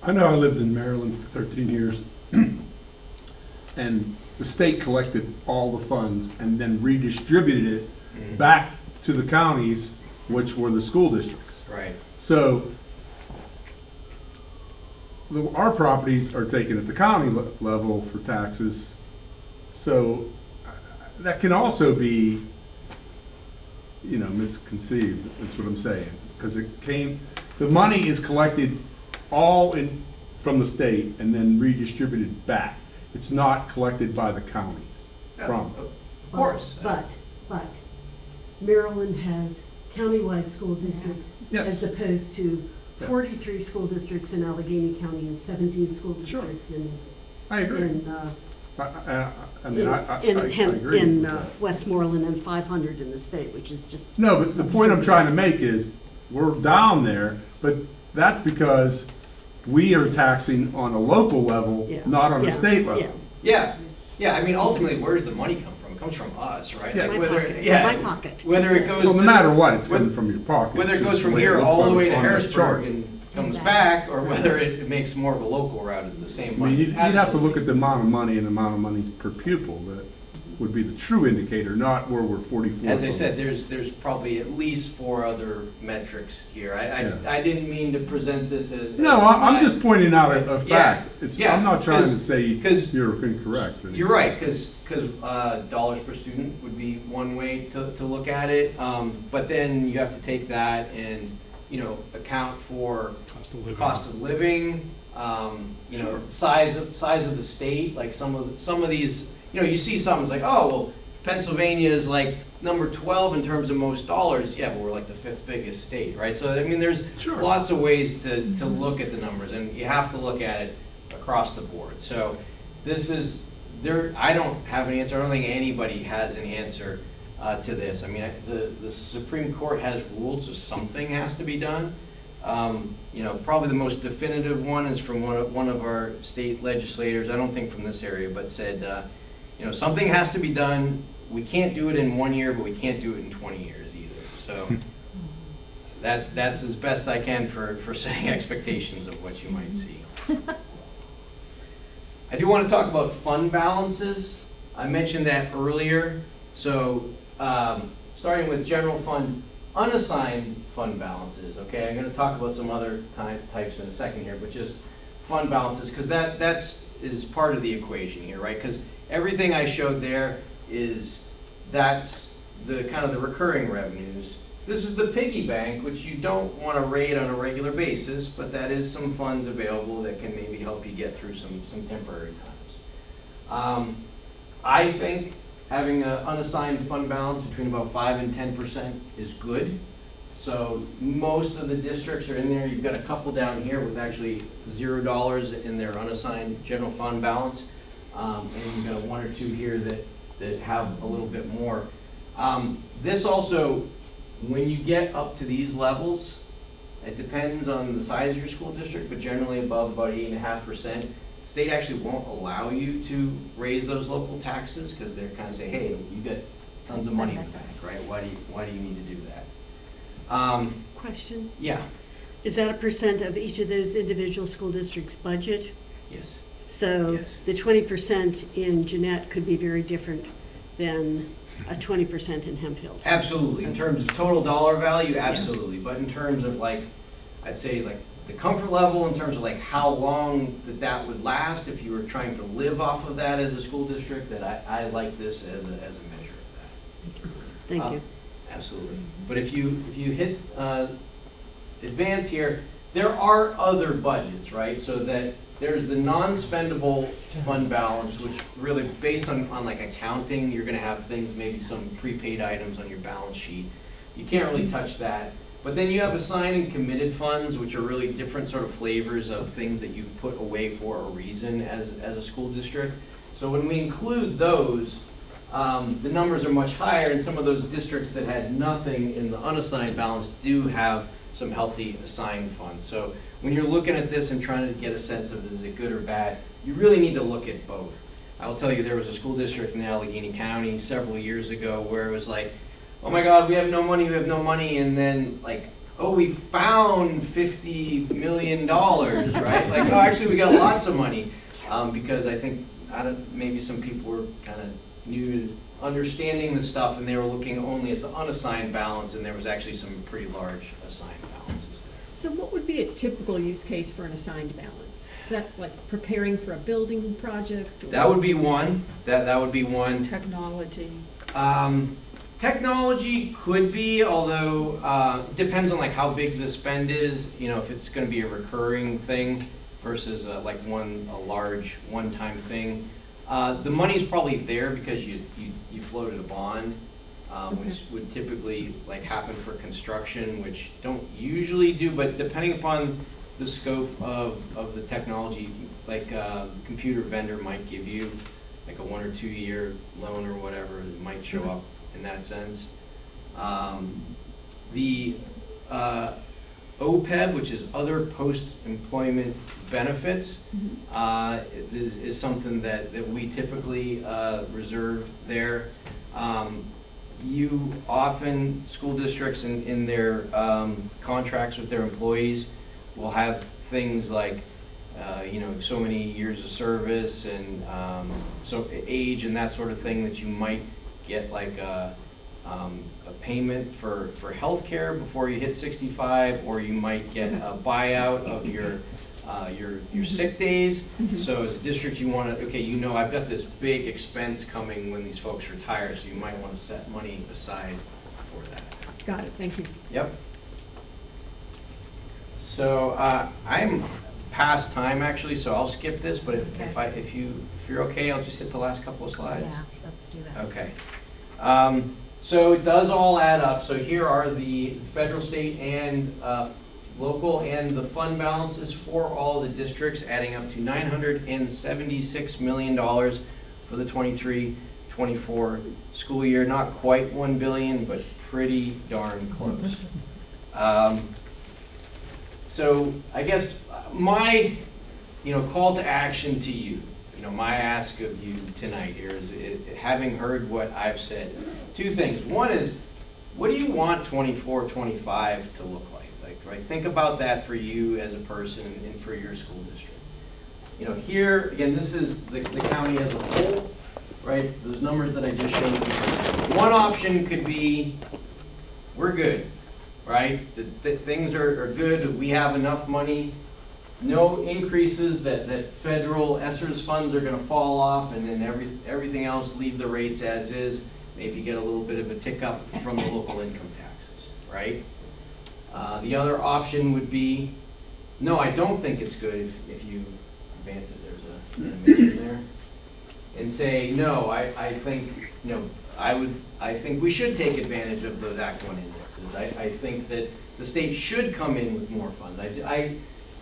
I know I lived in Maryland for 13 years, and the state collected all the funds and then redistributed it back to the counties, which were the school districts. Right. So our properties are taken at the county level for taxes, so that can also be, you know, misconceived, that's what I'm saying. Because the money is collected all from the state and then redistributed back. It's not collected by the counties from. Of course. But Maryland has countywide school districts Yes. as opposed to Yes. 43 school districts in Allegheny County and 17 school Sure. districts in, I agree. I mean, I agree. in with that. Westmoreland and 500 in the state, which is just. No, but the point I'm trying to make is, we're down there, but that's because we are taxing on a local level, Yeah. not on a Yeah. state level. Yeah. Yeah, I mean, ultimately, where does the money come from? It comes from us, right? Yeah. Like My pocket, yeah, my pocket. whether it goes Well, no to- matter what, it's coming from your pocket. Whether it It's goes just from way it here looks all the on- way to on the Harrisburg chart. and comes back. back, or whether it makes more of a local route, it's the same I money. mean, you'd have to look at the amount of money and the amount of money per pupil. That would be the true indicator, not where we're 44. As I said, there's probably at least 4 other metrics here. I didn't mean to present this as. No, I'm just pointing out a Yeah, fact. yeah, I'm not trying to 'cause- say 'cause you're incorrect. You're right, because dollars per student would be one way to look at it. But then you have to take that and, you know, account for cost of living, you know, size of the state. Like some of these, you know, you see some, it's like, oh, well, Pennsylvania is like number 12 in terms of most dollars. Yeah, but we're like the 5th biggest state, right? So, I mean, there's Sure. lots of ways to look at the numbers, and you have to look at it across the board. So this is, I don't have an answer. I don't think anybody has an answer to this. I mean, the Supreme Court has ruled, so something has to be done. You know, probably the most definitive one is from one of our state legislators, I don't think from this area, but said, you know, something has to be done. We can't do it in 1 year, but we can't do it in 20 years either. So that's as best I can for setting expectations of what you might see. I do want to talk about fund balances. I mentioned that earlier. So starting with general fund, unassigned fund balances, okay? I'm going to talk about some other types in a second here, but just fund balances, because that's part of the equation here, right? Because everything I showed there that's the kind of the recurring revenues. This is the piggy bank, which you don't want to raid on a regular basis, but that is some funds available that can maybe help you get through some temporary times. I think having an unassigned fund balance between about 5 and 10% is good. So most of the districts are in there. You've got a couple down here with actually $0 in their unassigned general fund balance. And you've got 1 or 2 here that have a little bit more. This also, when you get up to these levels, it depends on the size of your school district, but generally above about 8.5%. The state actually won't allow you to raise those local taxes because they're kind of say, hey, you got tons of money in the bank, right? Why do you need to do that? Question, Yeah, is that a percent of each of those individual school districts' budget? yes. So Yes. the 20% in Jeanette could be very different than a 20% in Hempfield. Absolutely. In terms of total dollar value, absolutely. But in terms of like, I'd say like the comfort level, in terms of like how long that would last if you were trying to live off of that as a school district, that I like this as a measure of that. Thank you. Absolutely. But if you hit advance here, there are other budgets, right? So that there's the non-spendable fund balance, which really based on like accounting, you're gonna have things, maybe some prepaid items on your balance sheet. You can't really touch that. But then you have assigned and committed funds, which are really different sort of flavors of things that you've put away for a reason as a school district. So when we include those, the numbers are much higher, and some of those districts that had nothing in the unassigned balance do have some healthy assigned funds. So when you're looking at this and trying to get a sense of is it good or bad, you really need to look at both. I will tell you, there was a school district in Allegheny County several years ago where it was like, oh my God, we have no money, and then like, oh, we found $50 million, right? Like, oh, actually we got lots of money, because I think maybe some people were kind of new to understanding the stuff, and they were looking only at the unassigned balance, and there was actually some pretty large assigned balances there. So what would be a typical use case for an assigned balance? Is that like preparing for a building project? Or? That would be one. That would be one. Technology. Technology could be, although depends on like how big the spend is. You know, if it's going to be a recurring thing versus like a large one-time thing. The money's probably there because you floated a bond, which would typically like happen for construction, which don't usually do, but depending upon the scope of the technology, like the computer vendor might give you like a 1 or 2 year loan or whatever, it might show up in that sense. The OPEB, which is other post-employment benefits, is something that we typically reserve there. You often, school districts in their contracts with their employees will have things like, so many years of service and so age and that sort of thing that you might get like a payment for health care before you hit 65, or you might get a buyout of your sick days. So as a district, you want to, I've got this big expense coming when these folks retire, so you might want to set money aside for that. Got it, thank you. Yep. So I'm past time actually, so I'll skip this, but if you're okay, I'll just hit the last couple of slides. Yeah, let's do that. Okay. So it does all add up. So here are the federal, state, and local, and the fund balances for all the districts, adding up to $976 million for the 23-24 school year. Not quite $1 billion, but pretty darn close. So I guess my, call to action to you, my ask of you tonight here is, having heard what I've said, two things. One is, what do you want 24-25 to look like? Right? Think about that for you as a person and for your school district. Here, again, this is the county as a whole, right? Those numbers that I just showed you. One option could be, we're good, right? Things are good, we have enough money, no increases, that federal ESSERS funds are gonna fall off, and then everything else, leave the rates as is, maybe get a little bit of a tick up from the local income taxes, right? The other option would be, no, I don't think it's good, if you advance it, there's an animation there, and say, no, I think, I think we should take advantage of those Act 1 indexes. I think that the state should come in with more funds.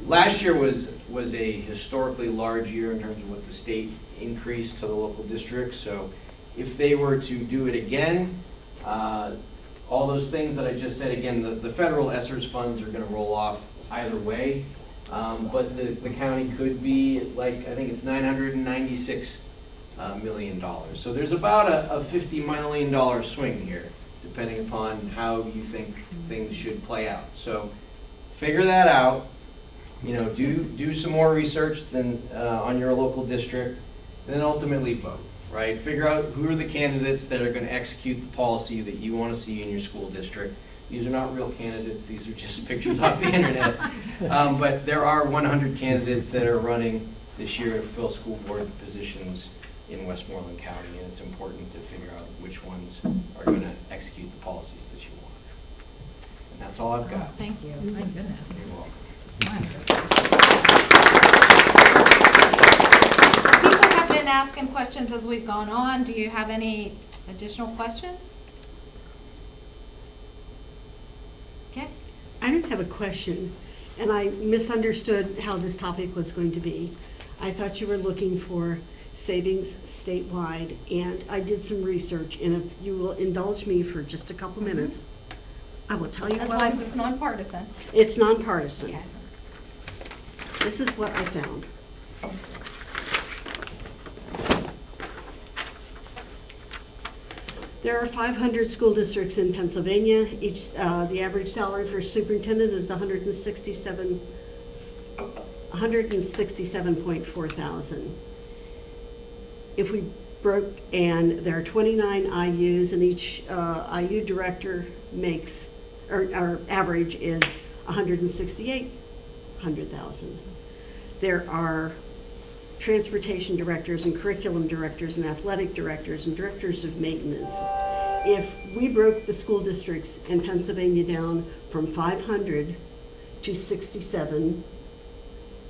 Last year was a historically large year in terms of what the state increased to the local districts, so if they were to do it again, all those things that I just said, again, the federal ESSERS funds are going to roll off either way, but the county could be like, I think it's $996 million. So there's about a $50 million swing here, depending upon how you think things should play out. So figure that out, do some more research on your local district, and then ultimately vote. Right? Figure out who are the candidates that are going to execute the policy that you want to see in your school district. These are not real candidates, these are just pictures off the internet. But there are 100 candidates that are running this year to fill school board positions in Westmoreland County, and it's important to figure out which ones are going to execute the policies that you want. And that's all I've got. Thank you, my goodness. You're welcome. Been asking questions as we've gone on. Do you have any additional questions? Okay. I don't have a question, and I misunderstood how this topic was going to be. I thought you were looking for savings statewide, and I did some research, and if you will indulge me for just a couple minutes, I will tell you As what long as it's nonpartisan. it's nonpartisan. Okay. This is what I found. There are 500 school districts in Pennsylvania. Each, the average salary for superintendent is 167.4 thousand. If we broke, and there are 29 IUs, and each IU director makes, or our average is 168,000. There are transportation directors and curriculum directors and athletic directors and directors of maintenance. If we broke the school districts in Pennsylvania down from 500 to 67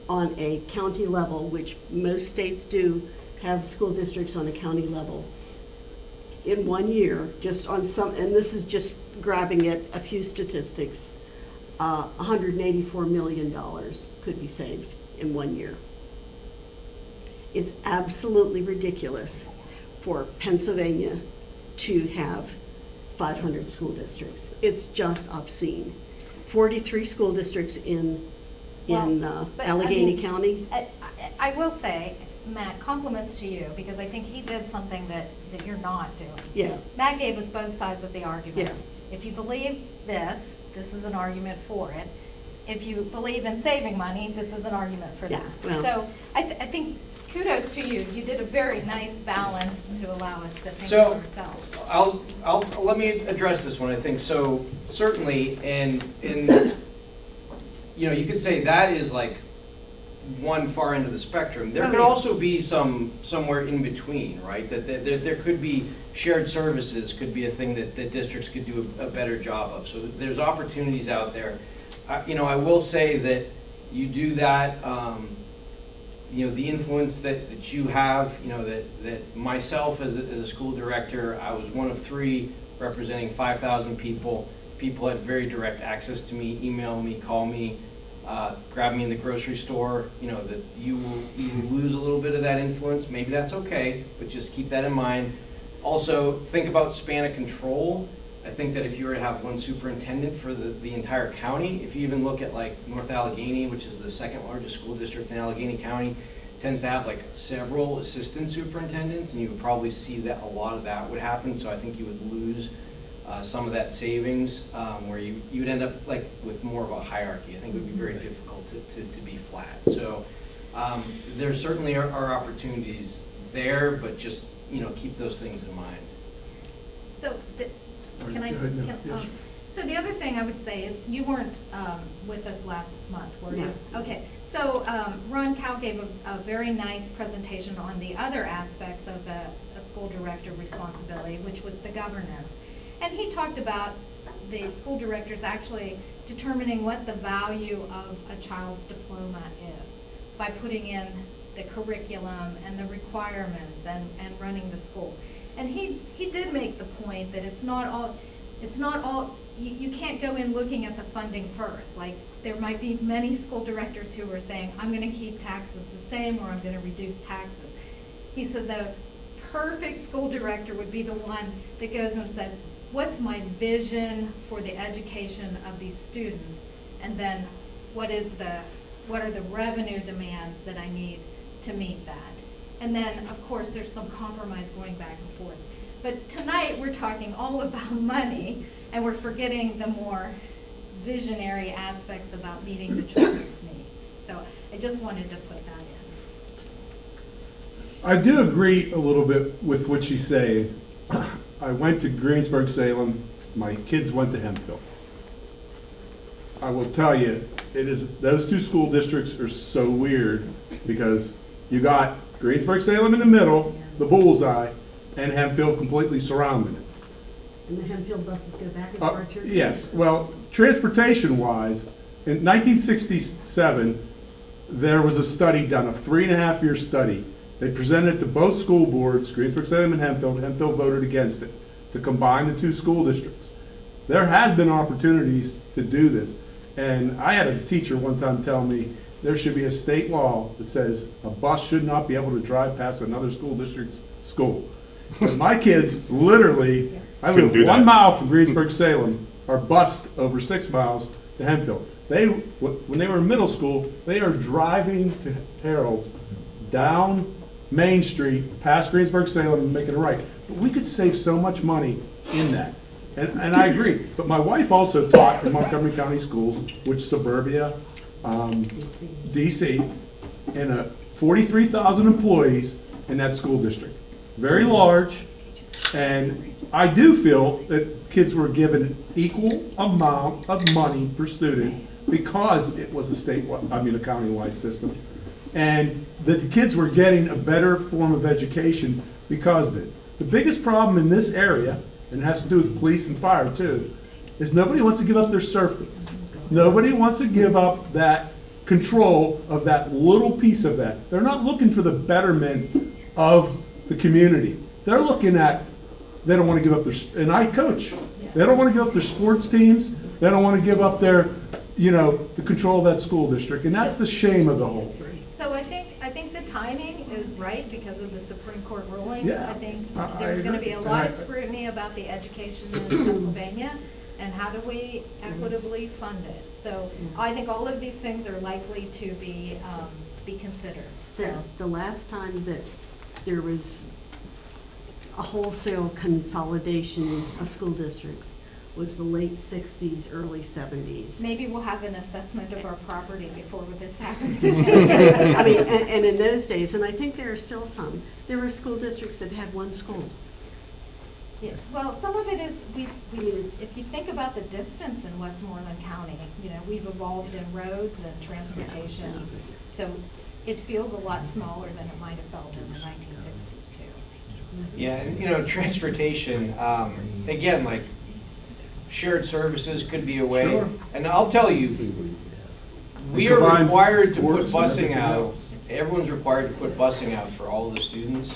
on a county level, which most states do have school districts on a county level, in 1 year, just on some, and this is just grabbing at a few statistics, $184 million could be saved in 1 year. It's absolutely ridiculous for Pennsylvania to have 500 school districts. It's just obscene. 43 school districts in Well, but, I Allegheny mean, County. I will say, Matt, compliments to you, because I think he did something that you're not doing. Yeah, Matt gave us both sides of the argument. Yeah. If you believe this is an argument for it. If you believe in saving money, this is an argument for Yeah, that. well- So I think kudos to you. You did a very nice balance to allow us to think So- for ourselves. Let me address this one, I think. So certainly, and you know, you could say that is like one far end of the spectrum. There Oh, could yeah. also be somewhere in between, right? That there could be shared services, could be a thing that districts could do a better job of. So there's opportunities out there. You know, I will say that you do that, you know, the influence that you have, you know, that myself as a school director, I was one of 3 representing 5,000 people. People had very direct access to me, email me, call me, grab me in the grocery store. You know, that you will lose a little bit of that influence. Maybe that's okay, but just keep that in mind. Also, think about span of control. I think that if you were to have one superintendent for the entire county, if you even look at like North Allegheny, which is the 2nd largest school district in Allegheny County, tends to have like several assistant superintendents, and you would probably see that a lot of that would happen. So I think you would lose some of that savings, where you would end up like with more of a hierarchy. I think it would be very difficult to be flat. So there certainly are opportunities there, but just, you know, keep those things in mind. So, can I, Go ahead, no, can- yes. so the other thing I would say is, you weren't with us last month, were you? No. Okay, so Ron Cow gave a very nice presentation on the other aspects of a school director responsibility, which was the governance. And he talked about the school directors actually determining what the value of a child's diploma is by putting in the curriculum and the requirements and running the school. And he did make the point that it's not all, you can't go in looking at the funding first. Like, there might be many school directors who are saying, I'm gonna keep taxes the same, or I'm gonna reduce taxes. He said the perfect school director would be the one that goes and said, what's my vision for the education of these students? And then what are the revenue demands that I need to meet that? And then, of course, there's some compromise going back and forth. But tonight, we're talking all about money, and we're forgetting the more visionary aspects about meeting the children's needs. So I just wanted to put that in. I do agree a little bit with what she's saying. I went to Greensburg-Salem, my kids went to Hemphill. I will tell you, those 2 school districts are so weird, because you got Greensburg-Salem in the middle, the bullseye, and Hemphill completely surrounding it. and the Hempfield buses go back and forth here. Yes, well, transportation-wise, in 1967, there was a study done, a 3.5-year study. They presented it to both school boards, Greensburg-Salem and Hempfield. Hempfield voted against it, to combine the 2 school districts. There has been opportunities to do this. And I had a teacher one time tell me there should be a state law that says a bus should not be able to drive past another school district's school. But my kids literally, I Couldn't live do 1 that. mile from Greensburg, Salem, are bused over 6 miles to Hempfield. When they were in middle school, they are driving to Harold's down Main Street, past Greensburg, Salem, and making a right. But we could save so much money in that. And I agree. But my wife also taught in Montgomery County Schools, which suburbia, DC, and 43,000 employees in that school district. Very large, and I do feel that kids were given equal amount of money per student because it was a county-wide system, and that the kids were getting a better form of education because of it. The biggest problem in this area, and it has to do with police and fire too, is nobody wants to give up their serfdom. Nobody wants to give up that control of that little piece of that. They're not looking for the betterment of the community. They're looking at, they don't want to give up their, and I coach, they don't want to give up their sports teams, they don't want to give up their, the control of that school district, and that's the shame of the whole thing. So I think the timing is right because of the Supreme Court ruling. Yeah, I think I there's going to agree. be a lot of scrutiny about the education in Pennsylvania and how do we equitably fund it. So I think all of these things are likely to be considered. So The last time that there was a wholesale consolidation of school districts was the late 60s, early 70s. maybe we'll have an assessment of our property before this happens. I mean, and in those days, and I think there are still some, there were school districts that had one school. Yeah, well, some of it is, if you think about the distance in Westmoreland County, we've evolved in roads and transportation. So it feels a lot smaller than it might have felt in the 1960s too. Yeah, and transportation, again, like shared services could be a way. Sure. And I'll tell you, we are Combined required to put sports and busing everything out. else. Everyone's required to put busing out for all the students.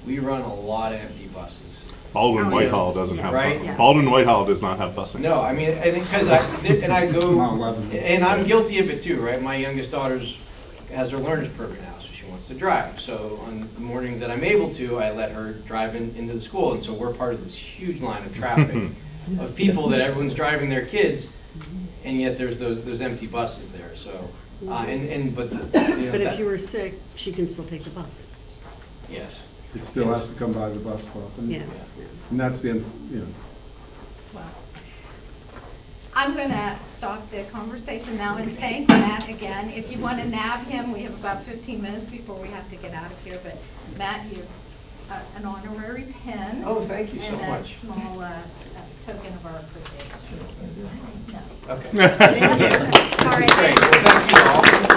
We run a lot of empty buses. Baldwin Whitehall doesn't have, Right. Baldwin Whitehall does not have busing. No, I mean, I think because I go, Not 11. and I'm guilty of it too, right? My youngest daughter's has her learner's permit now, so she wants to drive. So on the mornings that I'm able to, I let her drive into the school, and so we're part of this huge line of traffic of people that everyone's driving their kids, and yet there's those empty buses there. So, but But if you were sick, she can still take the bus. yes. It still has to come by the bus stop. Yeah. And that's the, Wow. I'm going to stop the conversation now and thank Matt again. If you want to nab him, we have about 15 minutes before we have to get out of here. But Matt, you're an honorary pin. Oh, thank you so and much. a small token of our appreciation. No. Okay. Yeah. This All is right. great. Well, thank you all.